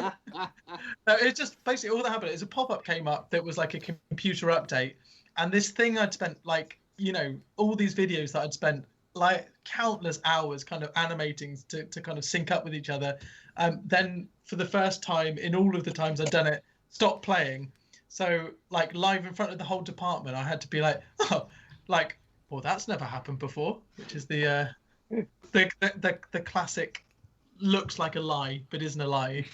No, it's just basically all that happened is a pop-up came up that was like a computer update, and this thing I'd spent like, you know, all these videos that I'd spent like countless hours kind of animating to kind of sync up with each other, then for the first time in all of the times I'd done it, stopped playing. So like live in front of the whole department, I had to be like, oh, like, well, that's never happened before, which is the classic looks like a lie but isn't a lie.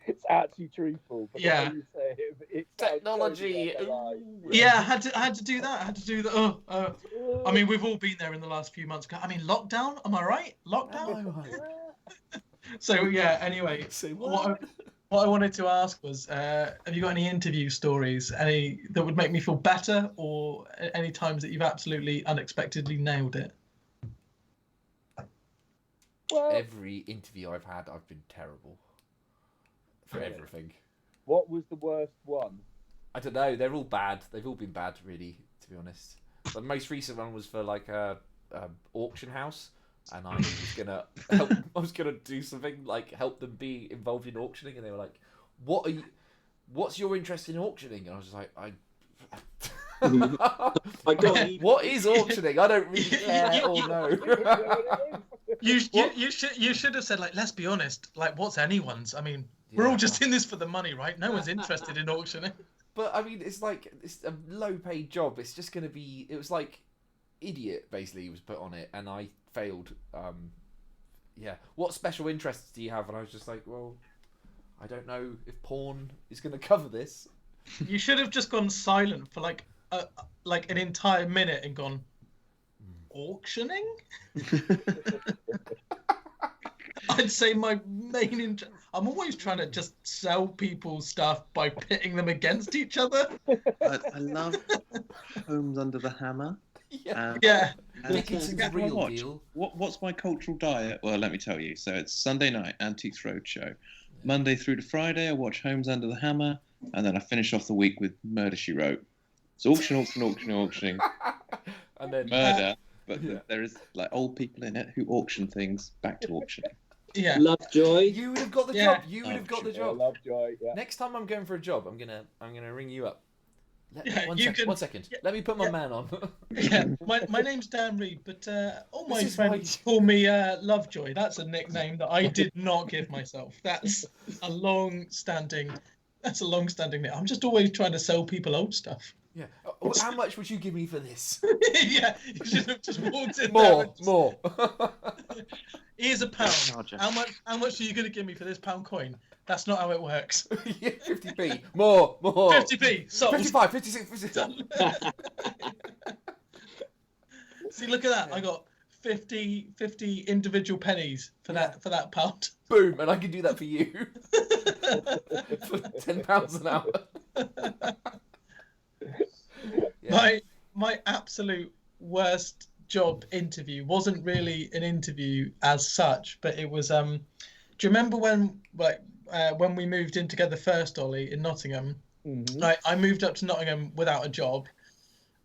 It's actually truthful. But Yeah. you say it Technology. sounds like a lie. Yeah, I had to do that. I had to do that. I mean, we've all been there in the last few months. I mean, lockdown. Am I right? Lockdown. So yeah. Anyway, Say what I wanted to ask was, have you got any interview stories, any that would make me feel better, or any times that you've absolutely unexpectedly nailed it? Well, Every interview I've had, I've been terrible for everything. what was the worst one? I don't know. They're all bad. They've all been bad, really, to be honest. The most recent one was for like a auction house, and I was gonna help. I was gonna do something like help them be involved in auctioning, and they were like, What's your interest in auctioning?" And I was just like, I got What is auctioning? I don't really care or know. You should have said, like, let's be honest, like, what's anyone's? I mean, we're all just in this for the money, right? No one's interested in auctioning. But I mean, it's like it's a low-paid job. It's just gonna be. It was like idiot basically was put on it, and I failed. Yeah. What special interests do you have? And I was just like, well, I don't know if porn is gonna cover this. You should have just gone silent for like an entire minute and gone, auctioning? I'd say my main interest. I'm always trying to just sell people stuff by pitting them against each other. I love Homes Under the Hammer. Yeah. Yeah. And Dickinson's forget what I real watch. deal. What's my cultural diet? Well, let me tell you. So it's Sunday night, Antiques Roadshow. Monday through to Friday, I watch Homes Under the Hammer, and then I finish off the week with Murder, She Wrote. It's auctioning, And then murder, but yeah. there is like old people in it who auction things back to auctioning. Yeah. Lovejoy. you would have got the Yeah. job. You would have got the I job. love Joy. Yeah. Next time I'm going for a job, I'm gonna ring you up. Yeah, One you second. can- 1 second. yeah, Let me put my yeah. man on. Yeah. My name's Dan Reed, but all my This is friends call me Lovejoy. That's a nickname that I did not give myself. That's a long-standing name. I'm just always trying to sell people old stuff. Yeah. How much would you give me for this? Yeah, you should have just walked in there More, and just, more. here's a pound. Roger. How much are you going to give me for this pound coin? That's not how it works. Yeah, 50p. More. 50p, sold. 55, 56, 56. See, look at that. I got 50 individual pennies for that pound. Boom, and I can do that for you. For £10 an hour. Yeah. My absolute worst job interview wasn't really an interview as such, but it was Do you remember when we moved in together first, Ollie, in Nottingham? Mhm. I moved up to Nottingham without a job,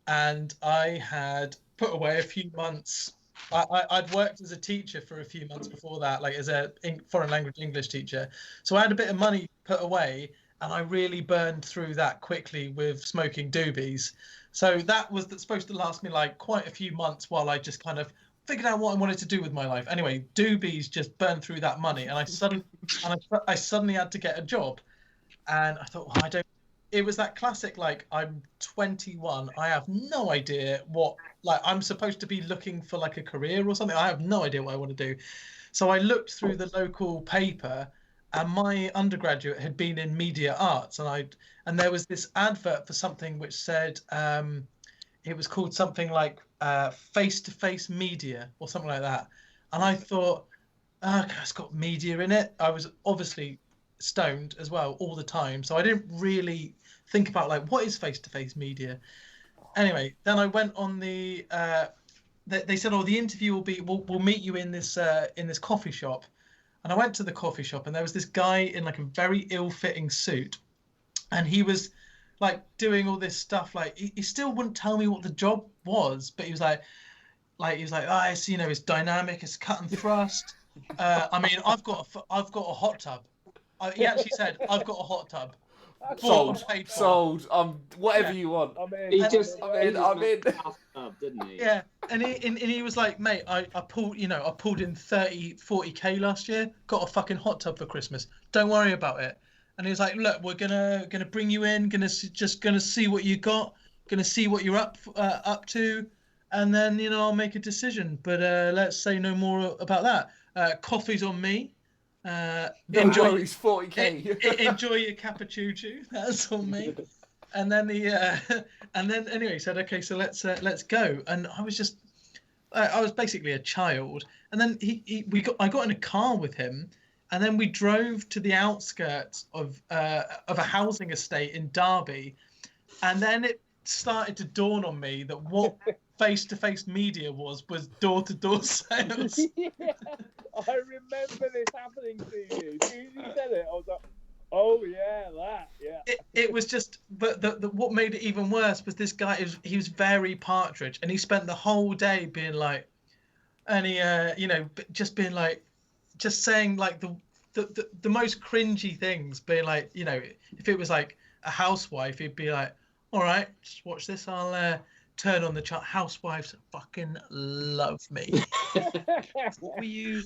and I had put away a few months. I'd worked as a teacher for a few months before that, like as a foreign language English teacher. So I had a bit of money put away, and I really burned through that quickly with smoking doobies. So that was supposed to last me like quite a few months while I just kind of figured out what I wanted to do with my life. Anyway, doobies just burned through that money, and I suddenly had to get a job, and I thought, well, I don't. It was that classic, like, I'm 21, I have no idea what, like, I'm supposed to be looking for like a career or something. I have no idea what I want to do. So I looked through the local paper, and my undergraduate had been in media arts, and there was this advert for something which said it was called something like face-to-face media or something like that. And I thought, okay, it's got media in it. I was obviously stoned as well all the time, so I didn't really think about like what is face-to-face media. Anyway, then I went on they said, oh, the interview will be we'll meet you in this coffee shop. And I went to the coffee shop, and there was this guy in like a very ill-fitting suit, and he was like doing all this stuff. Like he still wouldn't tell me what the job was, but he was like oh, it's, you know, it's dynamic, it's cut and thrust. I mean, I've got a hot tub. He actually said, I've got a hot tub. Sold. Paid for. Sold. Whatever Yeah. you want. I mean, He just, I'm in, I'm in. bathtub, didn't he? Yeah, and he was like, mate, I pulled in 40K last year, got a fucking hot tub for Christmas. Don't worry about it. And he was like, look, we're gonna bring you in, gonna see what you got, gonna see what you're up to, and then, you know, I'll make a decision. But let's say no more about that. Coffee's on me. Enjoy His 40k. enjoy your cappuccino. That's on me. And then anyway, he said, okay, so let's go. And I was just, I was basically a child. And then I got in a car with him, and then we drove to the outskirts of a housing estate in Derby, and then it started to dawn on me that what face-to-face media was door-to-door sales. Yeah, I remember this happening to you. As soon as you said it, I was like, oh yeah, that, yeah. It was just, but what made it even worse was this guy. He was very Partridge, and he spent the whole day being like, and he, you know, just being like, just saying like the most cringy things, being like, you know, if it was like a housewife, he'd be like, all right, just watch this. I'll turn on the chart. Housewives fucking love me. What were you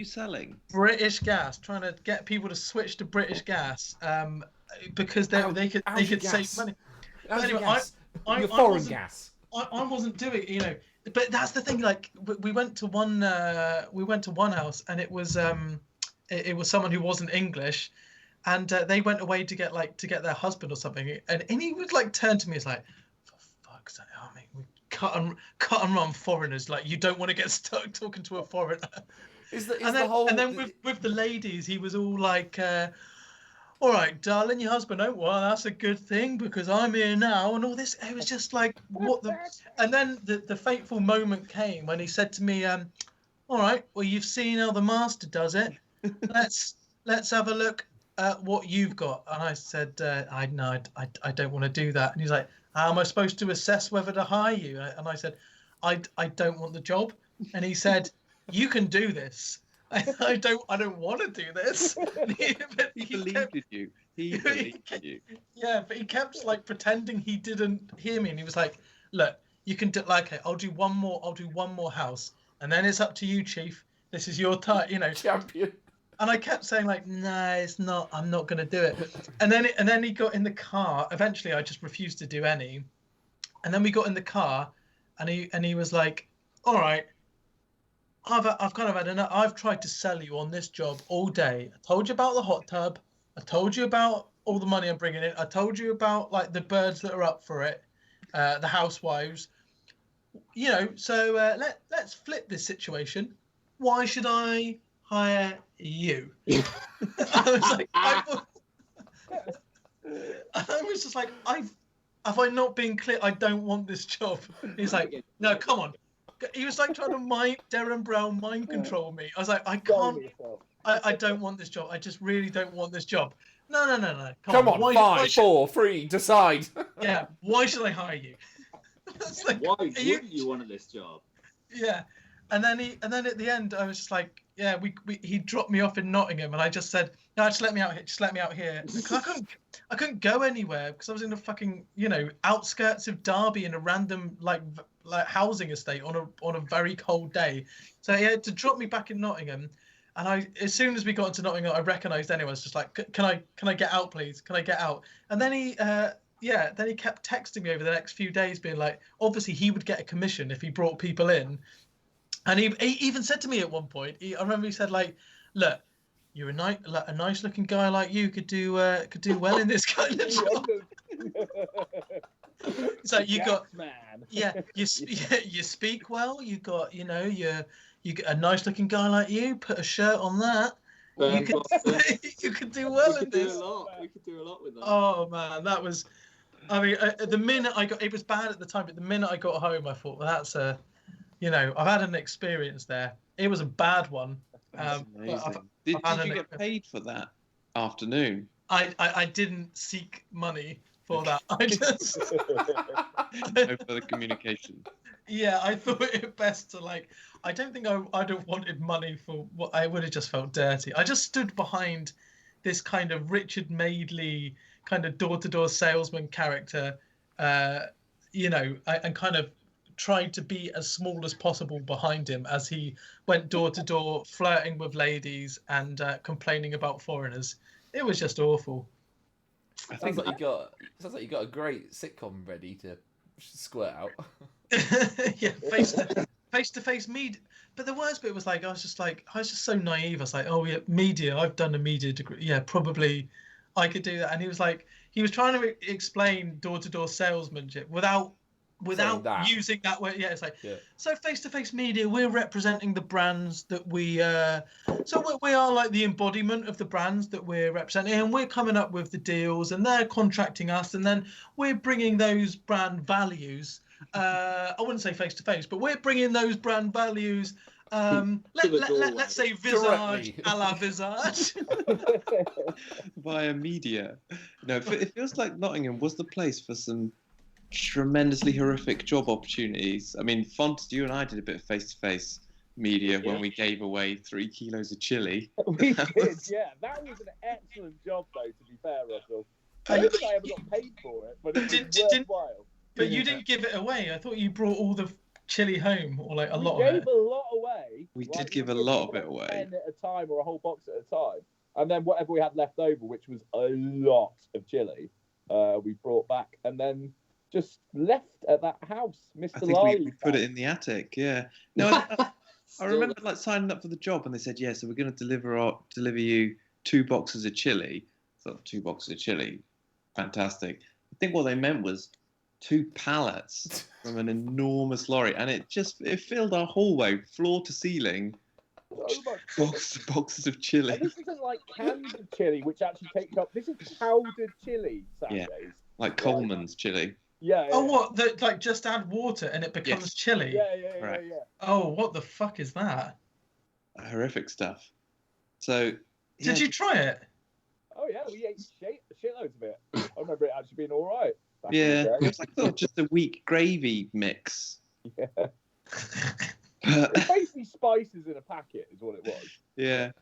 selling? British Gas, trying to get people to switch to British Gas, because they could save money. How's Anyway, your gas? I Foreign wasn't- gas. I wasn't doing, you know, but that's the thing. Like we went to one house, and it was someone who wasn't English, and they went away to get their husband or something, and he would like turn to me, as like, for fuck's sake, I mean, we cut and run foreigners. Like, you don't want to get stuck talking to a foreigner. And then with the ladies, he was all like, all right, darling, your husband, oh, well, that's a good thing because I'm here now, and all this. It was just like, what the. And then the fateful moment came when he said to me, all right, well, you've seen how the master does it. Let's have a look at what you've got. And I said, I don't want to do that. And he's like, how am I supposed to assess whether to hire you? And I said, I don't want the job. And he said, you can do this. I don't want to do this. But He believed in you. He believed in you. Yeah, but he kept like pretending he didn't hear me, and he was like, "Look, you can do like, okay, I'll do one more house, and then it's up to you, Chief. This is your time, you know." Champion. And I kept saying like, "No, it's not. I'm not going to do it." And then he got in the car. Eventually, I just refused to do any. And then we got in the car, and he was like, "All right. I've kind of had enough. I've tried to sell you on this job all day. I told you about the hot tub. I told you about all the money I'm bringing in. I told you about like the birds that are up for it, the housewives. You know, so let's flip this situation. Why should I hire you?" I was like, I was just like, have I not been clear? I don't want this job. He's like, no, come on. He was like trying to Darren Brown mind control me. I was like, I I don't want this job. I just really don't want this job. No. Come on, Why 5, should- 4, 3, decide. Yeah, why should I hire you? It's like, Why are wouldn't you want this job? Yeah, and then at the end, I was just like, yeah, he dropped me off in Nottingham, and I just said, no, just let me out here, just let me out here. 'Cause I couldn't go anywhere because I was in the fucking, outskirts of Derby in a random like housing estate on a very cold day. So he had to drop me back in Nottingham, and as soon as we got into Nottingham, I recognised anyone. I was just like, can I get out, please? Can I get out? And then he kept texting me over the next few days, being like, obviously he would get a commission if he brought people in. And he even said to me at one point, I remember he said, like, look, you're a nice looking guy like you could do well in this kind of job. So you got, man. yeah, you speak well. You got, you get a nice looking guy like you. Put a shirt on that. You could do well in this. We could do a lot with that. Oh man, that was. I mean, the minute it was bad at the time, but the minute I got home, I thought, well, that's I've had an experience there. It was a bad one. That's amazing. Did you get paid for that afternoon? I didn't seek money for that. I just No further communication. Yeah, I thought it best to I don't think I'd have wanted money for what I would have just felt dirty. I just stood behind this kind of Richard Madeley kind of door-to-door salesman character, and kind of tried to be as small as possible behind him as he went door-to-door flirting with ladies and complaining about foreigners. It was just awful. Sounds like you got a great sitcom ready to squirt out. Yeah, face-to-face media. But the worst bit was I was just so naive. I was like, oh yeah, media. I've done a media degree. Yeah, probably I could do that. And he was trying to explain door-to-door salesmanship without using that word. Yeah, it's like, so face-to-face media, we're representing the brands that we so we are like the embodiment of the brands that we're representing, and we're coming up with the deals, and they're contracting us, and then we're bringing those brand values. I wouldn't say face-to-face, but we're bringing those brand values. Let's say Visage a la Visage. Via media. No, it feels like Nottingham was the place for some tremendously horrific job opportunities. I mean, Font, you and I did a bit of face-to-face media when we gave away 3 kilos of chili. We did, yeah. That was an excellent job, though, to be fair, Russell. I don't think I ever got paid for it, but it was worthwhile. But you didn't give it away. I thought you brought all the chili home, or a lot of it. We gave a lot away. We did give a lot of it away. 10 at a time, or a whole box at a time. And then whatever we had left over, which was a lot of chili, we brought back. And then just left at that house, Mr. I think we put it in the attic. Yeah. No, I remember signing up for the job, and they said, so we're going to deliver you 2 boxes of chili. I thought 2 boxes of chili, fantastic. I think what they meant was 2 pallets from an enormous lorry, and it filled our hallway, floor to ceiling. Boxes of chili. And this isn't like cans of chili, which actually takes up. This is powdered chili sachets. Yeah, like Coleman's chili. Yeah. Oh, what? Like just add water and it becomes chili? Yeah. Oh, what the fuck is that? Horrific stuff. So. Did you try it? Oh yeah, we ate shitloads of it. I remember it actually being all right. Yeah, it was like just a weak gravy mix. Yeah. It's basically spices in a packet, is what it was. Yeah.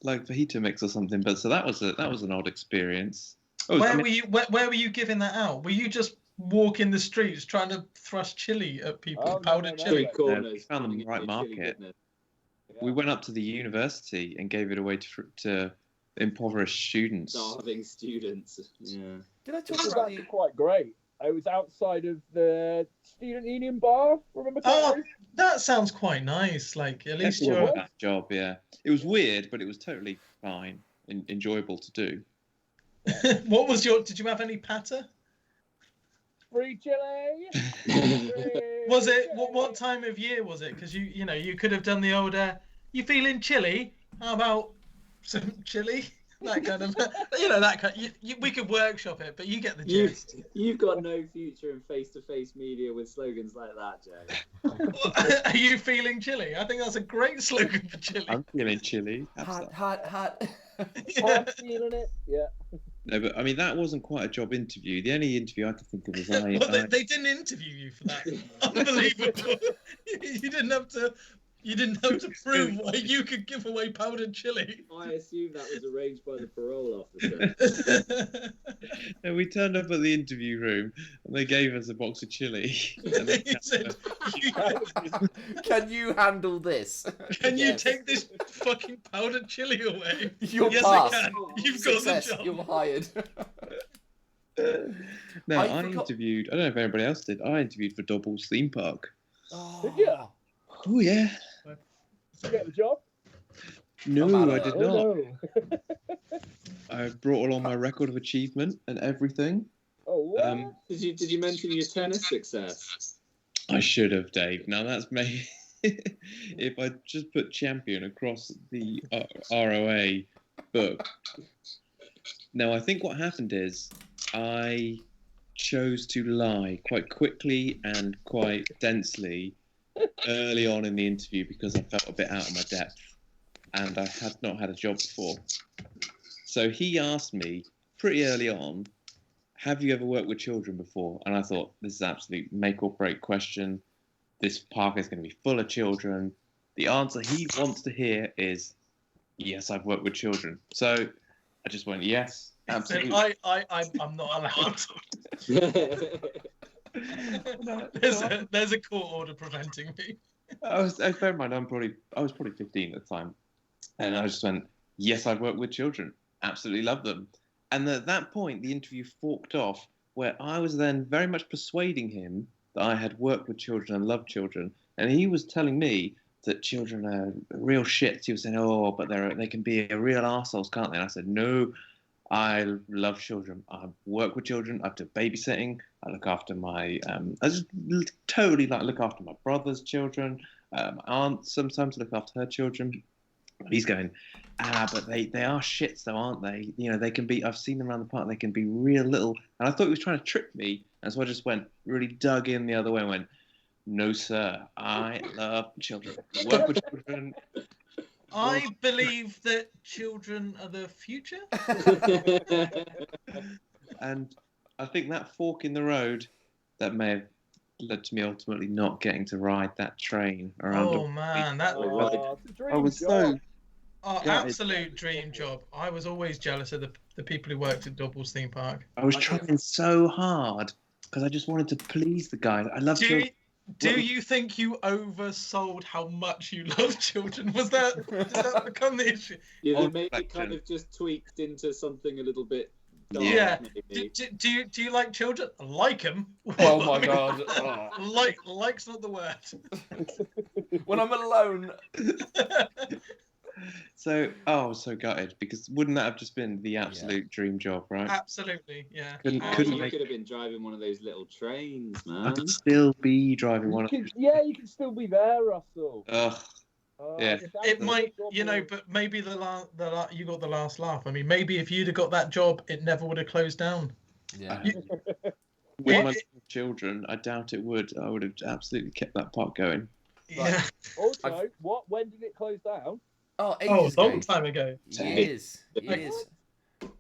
Like fajita mix or something. But so that was an odd experience. Where were you giving that out? Were you just walking the streets trying to thrust chili at people? Powdered chili. We found the right market. We went up to the university and gave it away to impoverished students. Starving students. Yeah. Did I talk It was about actually quite great. It was outside of the Student Union Bar. Remember that? Oh, that sounds quite nice. Like at least you're that job. Yeah, it was weird, but it was totally fine and enjoyable to do. What was your? Did you have any patter? Free chili. Was it? What time of year was it? Because you could have done the old. You feeling chilly? How about some chili? That kind of, that kind. We could workshop it, but you get the You've, gist. you've got no future in face-to-face media with slogans like that, Joe. Are you feeling chilly? I think that's a great slogan for chilly. I'm feeling chilly. Hot. I'm feeling it. Yeah. No, but I mean that wasn't quite a job interview. The only interview I could think of was Well, they didn't interview you for that. Unbelievable. You didn't have to. You didn't have to prove why you could give away powdered chili. I assume that was arranged by the parole officer. No, we turned up at the interview room and they gave us a box of chili. He said, Can you handle this? "Can you Yes. take this fucking powdered chili away?" You're Yes, passed. I can. You've Success. got the job. You're hired. No, I I forgot- interviewed. I don't know if anybody else did. I interviewed for Double's theme park. Did you? Oh yeah. Did you get the job? No, I'm I out did of not. no. I brought along my record of achievement and everything. Oh, what? Did you mention your tennis success? I should have, Dave. Now that's me. If I just put champion across the ROA book. No, I think what happened is I chose to lie quite quickly and quite densely early on in the interview because I felt a bit out of my depth and I had not had a job before. So he asked me pretty early on, have you ever worked with children before? And I thought, this is absolute make or break question. This park is going to be full of children. The answer he wants to hear is, yes, I've worked with children. So I just went, yes, absolutely. I'm not allowed. There's a court order preventing me. Bear in mind, I was probably 15 at the time. And I just went, yes, I've worked with children. Absolutely love them. And at that point, the interview forked off where I was then very much persuading him that I had worked with children and loved children. And he was telling me that children are real shits. He was saying, oh, but they can be a real arseholes, can't they? And I said, no, I love children. I work with children. I do babysitting. I look after I just totally look after my brother's children. My aunt sometimes look after her children. He's going, but they are shits though, aren't they? They can be, I've seen them around the park, they can be real little. And I thought he was trying to trick me. And so I just really dug in the other way and went, no, sir, I love children. Work with children. I believe that children are the future. And I think that fork in the road that may have led to me ultimately not getting to ride that train around. Oh man, that It's a dream I was job. absolute dream job. I was always jealous of the people who worked at Double's theme park. I was trying so hard because I just wanted to please the guys. I love children. Do you think you oversold how much you love children? Did that become the issue? Yeah, On they maybe reflection. kind of just tweaked into something a little bit dark, Yeah. maybe. Do you like children? I like them. Oh my god. Oh. Like's not the word. When I'm alone. So, I was so gutted because wouldn't that have just been the absolute dream job, right? Absolutely, yeah. Couldn't You make could have been driving one of those little trains, I man. could still be driving one of You can still be there, Russell. Ugh. Yeah. It might, but maybe you got the last laugh. I mean, maybe if you'd have got that job, it never would have closed down. Yeah. With my children, I doubt it would. I would have absolutely kept that part going. Yeah. Also, when did it close down? Oh, Oh, ages long ago. time ago. Years.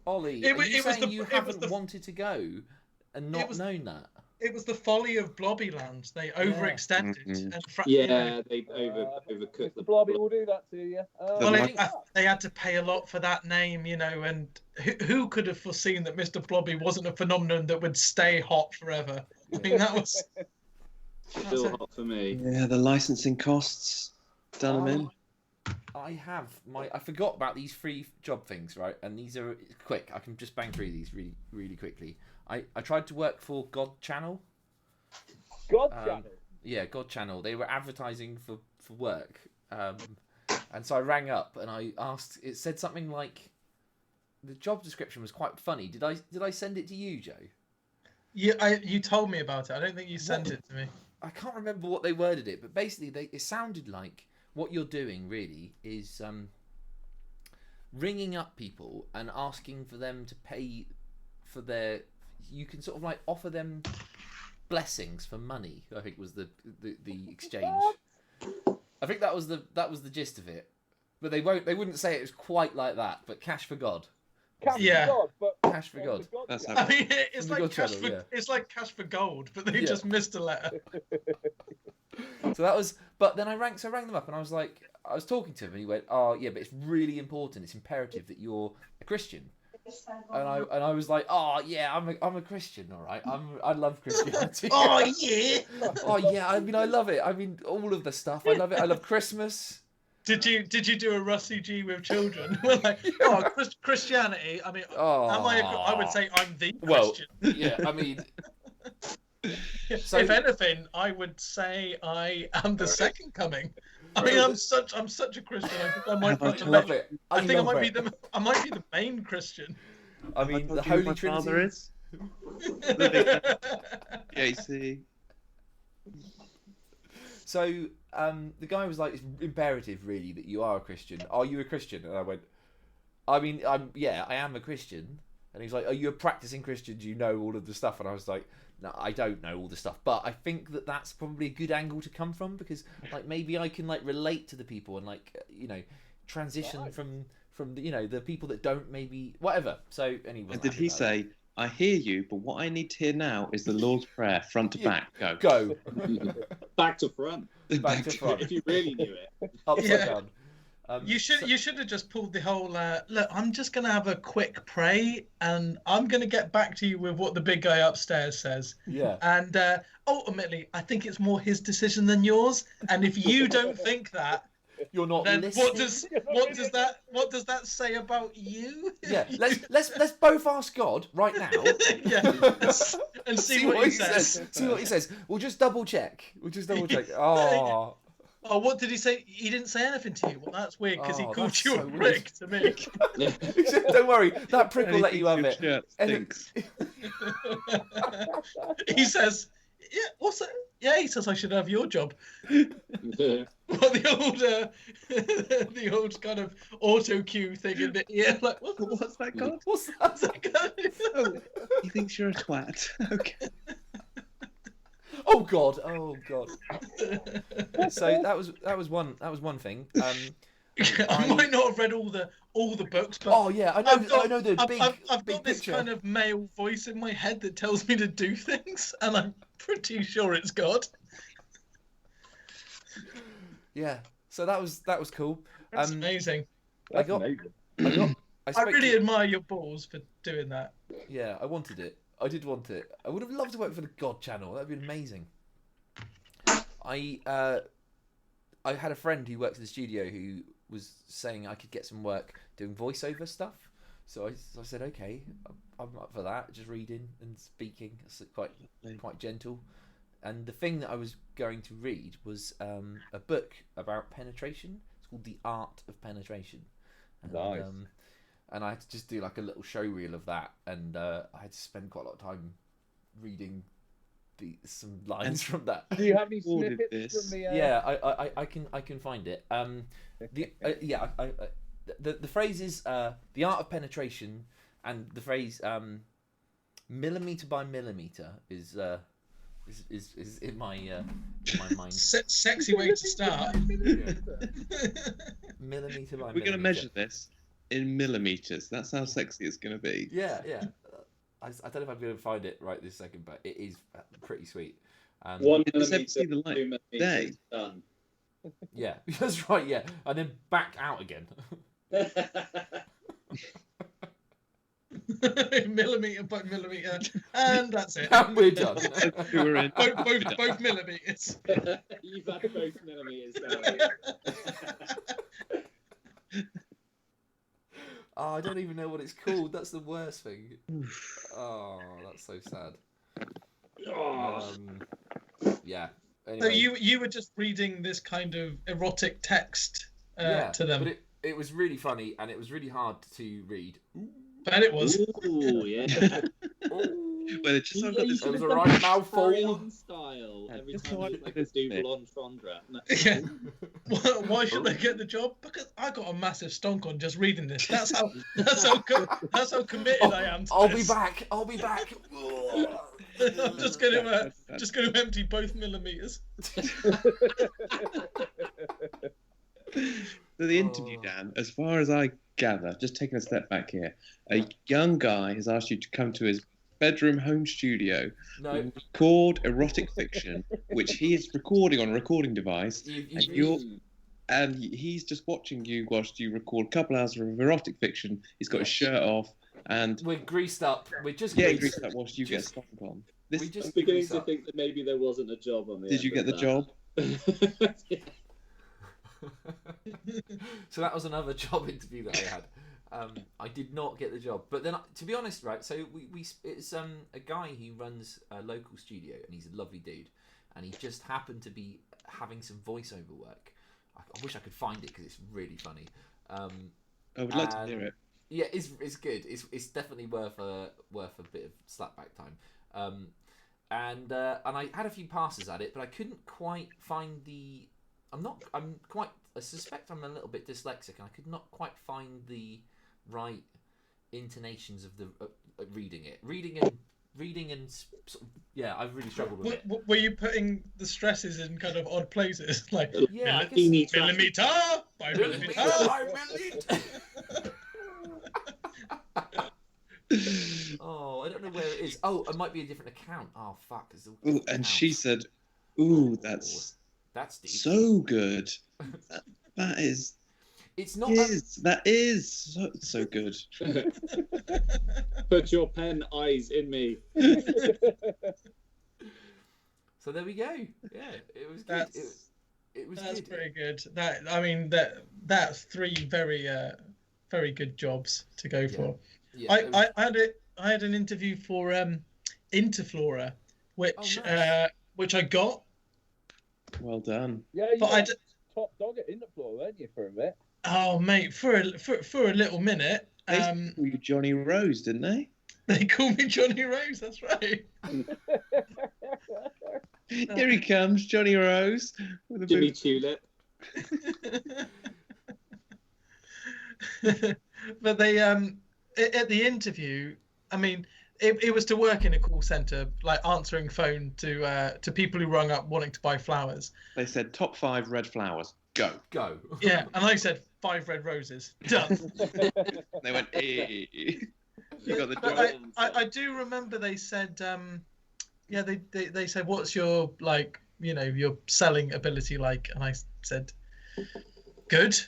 Ollie, It are was- you it was saying the- you it was haven't the- wanted to go and not was- known that? It was the folly of Blobbyland. They overextended. Mhm. And Yeah, they overcooked the Mr. Blobby will do that to you. Well, The they had to pay a lot for that name, and who could have foreseen that Mr. Blobby wasn't a phenomenon that would stay hot forever? I mean, that was... Still hot for me. Yeah, the licensing costs done them in. I forgot about these free job things, right? And these are quick. I can just bang through these really, really quickly. I tried to work for God Channel. God Channel. Yeah, God Channel. They were advertising for work. And so I rang up and I asked, it said something like, the job description was quite funny. Did I send it to you, Joe? Yeah, you told me about it. I don't think you sent it to me. I can't remember what they worded it, but basically it sounded like what you're doing really is ringing up people and asking for them to pay for their. You can sort of like offer them blessings for money. I think was the exchange. I think that was the gist of it. But they wouldn't say it was quite like that. But cash for God. Cash Yeah. for God, but Cash for God. That's yeah. how- I mean, it's From the like God cash channel, for yeah. it's like cash for gold, but they Yeah. just missed a letter. So that was. But then I rang them up and I was like, I was talking to him and he went, "Oh yeah, but it's really important. It's imperative that you're a Christian." And I was like, "Oh yeah, I'm a Christian, all right. I love Christianity." Oh yeah. Oh yeah, I mean I love it. I mean all of the stuff. I love it. I love Christmas. Did you do a Rusty G with children? We're like, oh, Christianity. I mean, Oh. I would say I'm the Well, Christian. yeah. I mean, so If anything, I would say I am the second coming. I mean, I'm such a Christian. I think I might be I the love main, it. I think I love might be it. I might be the main Christian. I mean, Have the I told you who Holy my Trinity. father is? Yeah, you see. So the guy was like, "It's imperative, really, that you are a Christian. Are you a Christian?" And I went, "I mean, I am a Christian." And he's like, "Are you a practicing Christian? Do you know all of the stuff?" And I was like, "No, I don't know all the stuff, but I think that that's probably a good angle to come from because like maybe I can like relate to the people and like transition Right. from the people that don't maybe whatever." So anyway, And did he say, "I hear you, but what I need to hear now is the Lord's Prayer, front to Yeah. back. Go." go Back to front. back to front, If you really knew it. upside Yeah. down? You should have just pulled the whole look. I'm just gonna have a quick pray, and I'm gonna get back to you with what the big guy upstairs says. Yeah. And ultimately, I think it's more his decision than yours. And if you don't think that, You're not then listening. what does that say about you? Yeah, let's both ask God right now. Yeah. And see what he says. See what he says. We'll just double check. Oh, Oh, what did he say? He didn't say anything to you. Well, that's weird because he Oh, called that's you a so weird. prick to me. he said, "Don't worry, that prick will let you have it." Shirt And stinks. He says, "Yeah, what's that? Yeah," he says, "I should have your job." Yeah. Well, the old kind of auto cue thing in the ear, like What's that, God? What's what's that? that? Oh, he thinks you're a twat. Okay. Oh God! Oh God! So that was one thing. I might not have read all the books, but Oh yeah, I know the I've big got big this picture. kind of male voice in my head that tells me to do things, and I'm pretty sure it's God. Yeah. So that was cool. That's amazing. I got I spoke I really to- admire your balls for doing that. Yeah, I wanted it. I did want it. I would have loved to work for the God Channel. That'd be amazing. I had a friend who works in the studio who was saying I could get some work doing voiceover stuff. So I said, okay, I'm up for that. Just reading and speaking. It's quite gentle. And the thing that I was going to read was a book about penetration. It's called The Art of Penetration. And, Nice. And I had to just do like a little show reel of that, and I had to spend quite a lot of time reading some lines from that. Do you have any Ordered snippets this. from the? Yeah, I can find it. The phrase is the art of penetration, and the phrase millimeter by millimeter is in my mind. Sexy way to start. Millimeter by We're going to millimeter. measure this in millimeters. That's how sexy it's going to be. Yeah. I don't know if I'm going to find it right this second, but it is pretty sweet. 1 Does millimeter, ever see the light 2 of day? millimeters, done. Yeah, that's right. Yeah, and then back out again. Millimeter by millimeter, and that's it. And we're done. We're in. both millimeters. You've had both millimeters down. Oh, I don't even know what it's called. That's the worst thing. Oh, that's so sad. Oh. Yeah. So Anyway, you were just reading this kind of erotic text to them. but it was really funny and it was really hard to read. Bet it was. Ooh, yeah. Well, it's just I've got this. It was a right mouthful. Carry on style Yeah, every just time so I you like a this bit. double entendre. No. Yeah. Why should I get the job? Because I got a massive stonk on just reading this. That's how committed I am. To I'll this. be back. I'll be back. I'm just going to empty both millimeters. So the interview, Dan, as far as I gather, just taking a step back here, a young guy has asked you to come to his bedroom home studio No. and record erotic fiction, which he is recording on a recording device, and he's just watching you whilst you record a couple hours of erotic fiction. He's got his shirt off, and We're greased up. We're just greased up whilst you get stunk on. We This, just I'm beginning greased to up. think that maybe there wasn't a job on the did you get the job? Yeah. So that was another job interview that I had. I did not get the job, but then to be honest, right? So it's a guy who runs a local studio, and he's a lovely dude, and he just happened to be having some voiceover work. I wish I could find it because it's really funny. I would like to hear it. Yeah, it's good. It's definitely worth a bit of slapback time. And I had a few passes at it, but I couldn't quite find the. I suspect I'm a little bit dyslexic, and I could not quite find the right intonations of the reading and sort of, yeah, I've really struggled with it. Were you putting the stresses in kind of odd places, like Yeah, I guess- millimeter by millimeter? Oh, I don't know where it is. Oh, it might be a different account. Oh, fuck. There's all Ooh, and accounts. she said, "Ooh, that's deep. so good. That is." It's not. That is so good. Put your pen eyes in me. So there we go. Yeah, it was good. It was That's good. pretty good. That's three very good jobs to go for. Yeah, I had an interview for Interflora, which nice. Which I got. Well done. Yeah, you But were top dog at Interfloor, weren't you, for a bit? Oh mate, for a little minute. They called you Johnny Rose, didn't they? They call me Johnny Rose. That's right. Here he comes, Johnny Rose. With a Jimmy boot. Tulip. But they at the interview, I mean, it was to work in a call center, like answering phone to people who rung up wanting to buy flowers. They said top 5 red flowers. Go. Yeah, and I said 5 red roses. Done. They went, "Eh." You got the But job. I do remember they said, they said, what's your your selling ability like? And I said, good.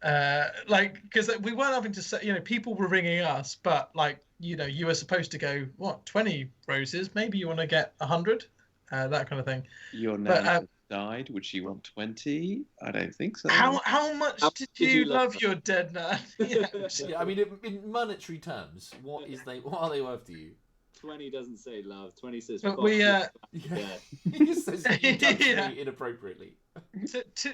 Because we weren't having to say, people were ringing us, but you were supposed to go, 20 roses? Maybe you want to get 100, that kind of thing. Your nan died. Would she want 20? I don't think so. How much did you love your dead nan? Yeah. Yeah, I mean, in monetary terms, what are they worth to you? 20 doesn't say love. 20 says. But fuck we you. Yeah. He just says you touched Yeah. me inappropriately.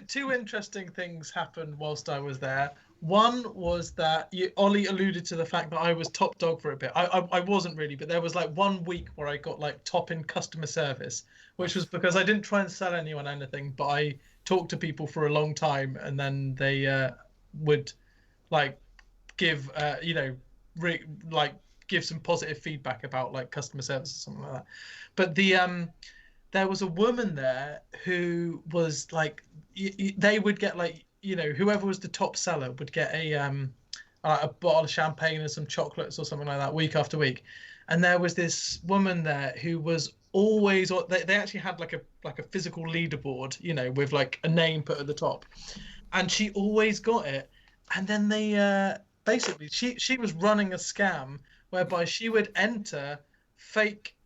Two interesting things happened whilst I was there. One was that Ollie alluded to the fact that I was top dog for a bit. I wasn't really, but there was 1 week where I got top in customer service, which was because I didn't try and sell anyone anything, but I talked to people for a long time, and then they would give give some positive feedback about customer service or something like that. But there was a woman there who was they would get whoever was the top seller would get a bottle of champagne and some chocolates or something like that week after week. And there was this woman there who was always, they actually had like a physical leaderboard, with a name put at the top, and she always got it. And then they basically she was running a scam whereby she would enter fake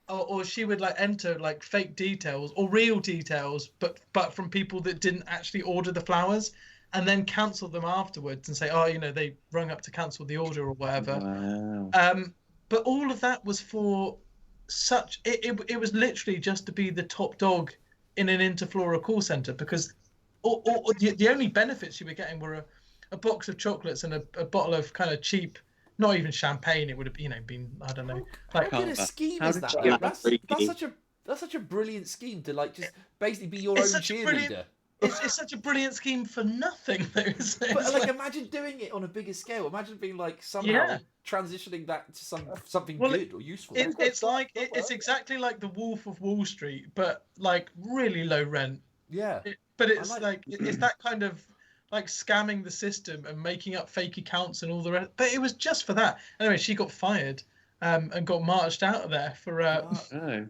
or she would enter fake details or real details, but from people that didn't actually order the flowers, and then cancel them afterwards and say, they rung up to cancel the order or whatever. Wow. But all of that was for it was literally just to be the top dog in an Interflora call center, because the only benefits you were getting were a box of chocolates and a bottle of kind of cheap, not even champagne. It would have been I don't know. How good a scheme is that? That's such a brilliant scheme to just basically be your own cheerleader. it's such a brilliant scheme for nothing, though. Isn't it? But It's like, imagine doing it on a bigger scale. Imagine being like somehow Yeah. transitioning that to something Well, good or useful. it's exactly like the Wolf of Wall Street, but like really low rent. Yeah. But it's I like it's that kind of like scamming the system and making up fake accounts and all the rest. But it was just for that. Anyway, she got fired and got marched out of there for. Oh.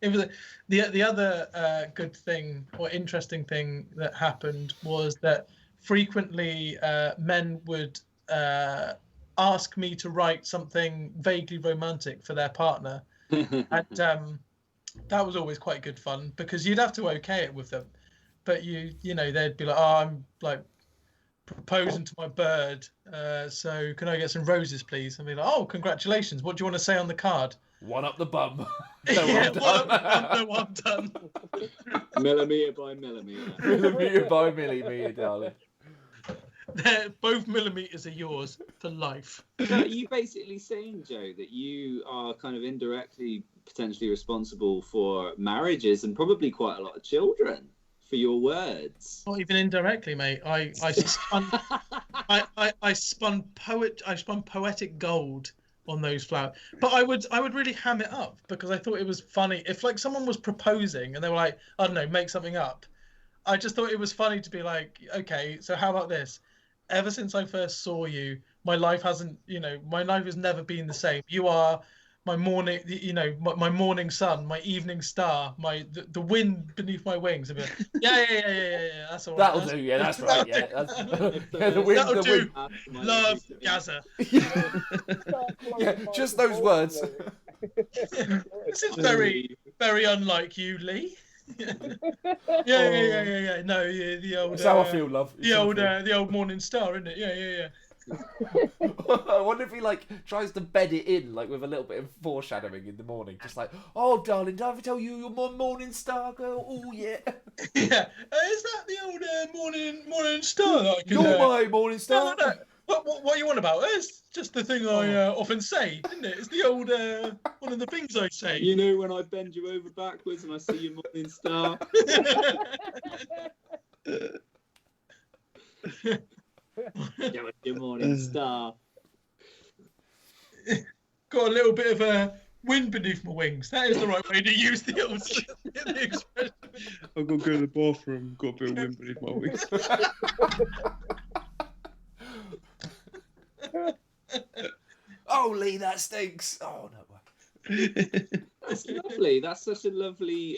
It was the other good thing or interesting thing that happened was that frequently men would ask me to write something vaguely romantic for their partner, and that was always quite good fun because you'd have to okay it with them, but you know they'd be like, oh, I'm like proposing to my bird, so can I get some roses, please? I'd be like, oh, congratulations. What do you want to say on the card? One up the bum. No, Yeah, I'm done. no, I'm done. Millimetre by millimetre. Millimetre by millimetre, darling. Both millimeters are yours for life. So are you basically saying, Joe, that you are kind of indirectly potentially responsible for marriages and probably quite a lot of children for your words? Not even indirectly, mate. I spun poetic gold on those flowers. But I would really ham it up because I thought it was funny. If like someone was proposing and they were like, I don't know, make something up. I just thought it was funny to be like, okay, so how about this? Ever since I first saw you, my life has never been the same. You are my morning, my morning sun, my evening star, the wind beneath my wings. I'd be like, yeah. That's all right. That'll do. Yeah, that's right. Yeah, the wind. That'll do. My Love, everything. Gaza. Yeah, just those words. This is very, very unlike you, Lee. Yeah. No, the old. That's how I feel, love. It's The how I old, feel. the old morning star, isn't it? Yeah. I wonder if he like tries to bed it in like with a little bit of foreshadowing in the morning, just like, oh darling, did I ever tell you you're my morning star girl? Oh yeah, Yeah. Is that the old morning star? That I can, you're my morning star. No. What you want about? It's just the thing I often say, isn't it? It's the old one of the things I say. You know when I bend you over backwards and I see your morning star? Yeah, your morning star. Got a little bit of a wind beneath my wings. That is the right way to use the old the expression. I've got to go to the bathroom. Got a bit of wind beneath my wings. Oh Lee, that stinks. Oh no. That's lovely. That's such a lovely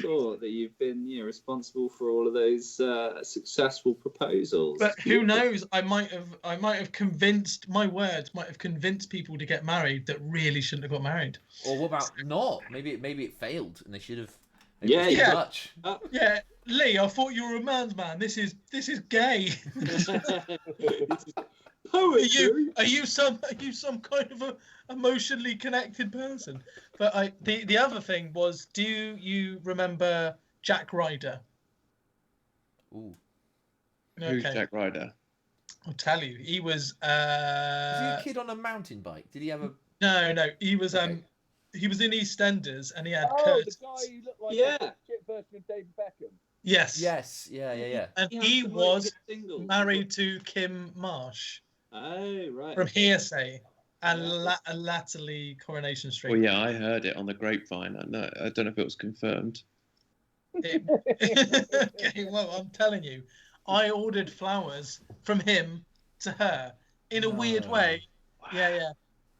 thought that you've been, responsible for all of those successful proposals. But who knows? I might have convinced my words might have convinced people to get married that really shouldn't have got married. Or what about not? Maybe it failed and they should have. Yeah. Much. Yeah, Lee, I thought you were a man's man. This is gay. Poetry. Are you some kind of a emotionally connected person? But the other thing was, do you remember Jack Ryder? Ooh. Who's Jack Ryder? I'll tell you. He was. Was he a kid on a mountain bike? Did he have a? No. He was Okay. He was in EastEnders and he had Oh, curtains. the guy who looked like Yeah. a shit version of David Beckham. Yes. Yes. Yeah. And Yeah, he the one was who's single. married to Kim Marsh Oh, right. from Hearsay and latterly Coronation Street. Well, yeah, I heard it on the grapevine. I don't know if it was confirmed. Okay, well, I'm telling you, I ordered flowers from him to her in a weird way. Yeah.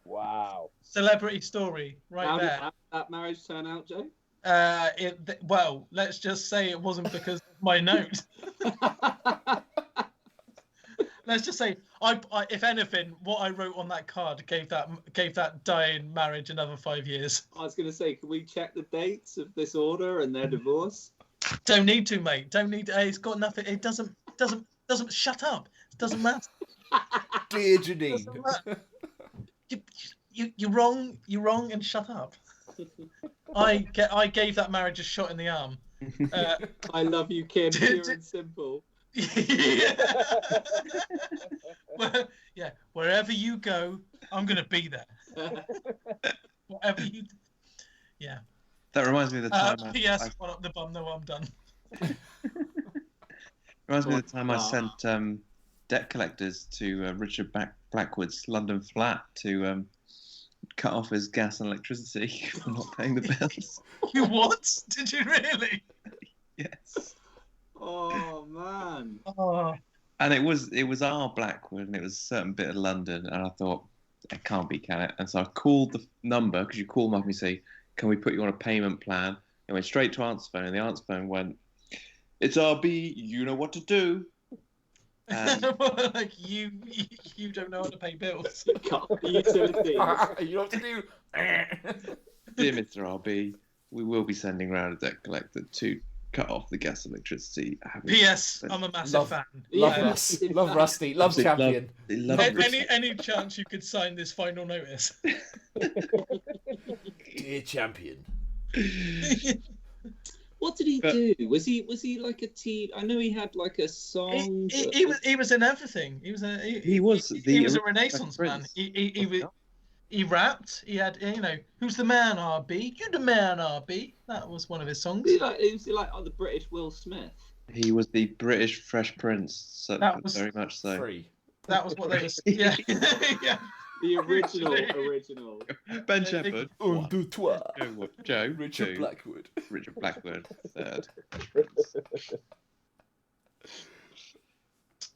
Wow. Celebrity story right How did there. that marriage turn out, Joe? Well, let's just say it wasn't because of my note. Let's just say, I if anything, what I wrote on that card gave that dying marriage another 5 years. I was going to say, can we check the dates of this order and their divorce? Don't need to, mate. Don't need to. It's got nothing. It doesn't. Shut up. It doesn't matter. Dear Janine. You're wrong. You're wrong, and shut up. I gave that marriage a shot in the arm. I love you, Kim. Pure and simple. Yeah. Wherever you go, I'm gonna be there. Whatever you. Yeah. That reminds me of the time. P.S. One up the bum. No, I'm done. Reminds me of the time I Ah. sent debt collectors to Richard Blackwood's London flat to cut off his gas and electricity for not paying the bills. You what? Did you really? Yes. Oh man. Oh, And it was our Blackwood, and it was a certain bit of London, and I thought it can't be, can it? And so I called the number because you call them up and you say, "Can we put you on a payment plan?" It went straight to answer phone, and the answer phone went, "It's RB, you know what to do." like you don't know how to pay bills. Cut off the utilities. You know what to do. Dear Mr. RB, we will be sending round a debt collector to cut off the gas and electricity. P.S. I'm a massive Love- fan. Love Yeah. Russ. Love Rusty. Love Love- Champion. They love Any chance you could sign this final notice? Dear Champion. What did he But- do? Was he like a TV? I know he had like a song. He was in everything. He was He was the he was a original Renaissance man. Prince. He rapped. He had who's the man, RB? You the man, RB. That was one of his songs. Was he like the British Will Smith? He was the British Fresh Prince, so That was very much so. Free. That was what they was. Yeah, yeah. The original. Ben Shepherd. Un, deux, trois. Joe. Richard two. Blackwood. Richard Blackwood. Third.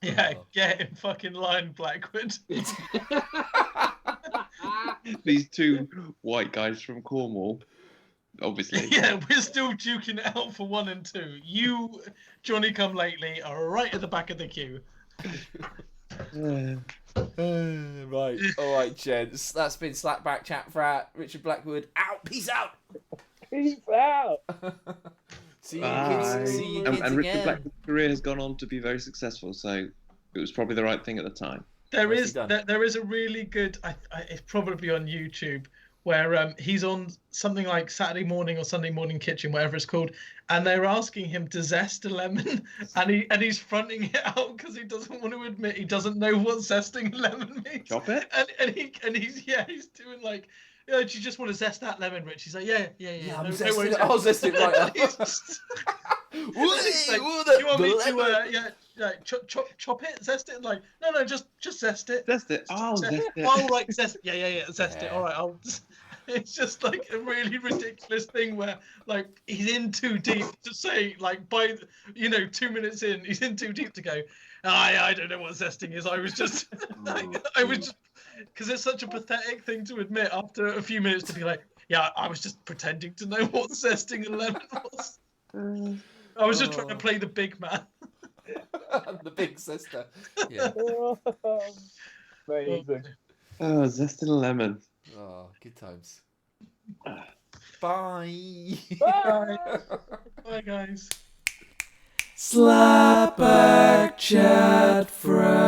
Yeah, Oh. get in fucking line, Blackwood. These two white guys from Cornwall, obviously. Yeah, we're still duking it out for 1 and 2. You, Johnny Come Lately, are right at the back of the queue. Right. All right, gents. That's been Slapback Chat Frat. Richard Blackwood out. Peace out. Peace out. See you Bye. kids. See you kids And Richard again. Blackwood's career has gone on to be very successful, so it was probably the right thing at the time. There What's is he done? there is a really good. It's probably on YouTube where he's on something like Saturday Morning or Sunday Morning Kitchen, whatever it's called, and they're asking him to zest a lemon, and he's fronting it out because he doesn't want to admit he doesn't know what zesting a lemon means. Chop it? And he's doing like. Do you just want to zest that lemon, Rich? He's like, yeah. Yeah, I'm no zesting worries. it. I'll zest it right up. He's just- He's like, do you want me to chop it, zest it? Like, no, just zest it. Zest it. Oh, zest it. Oh, right, zest. Yeah, zest it. Yeah. All right, I'll. It's just like a really ridiculous thing where, like, he's in too deep to say, like, 2 minutes in, he's in too deep to go. I don't know what zesting is. I was just, because it's such a pathetic thing to admit after a few minutes to be like, yeah, I was just pretending to know what zesting a lemon was. I was just trying to play the big man. The big sister. Yeah. Amazing. Oh, zesting a lemon. Oh, good times. Bye. Bye. Bye, guys. Slapback Chat Frat.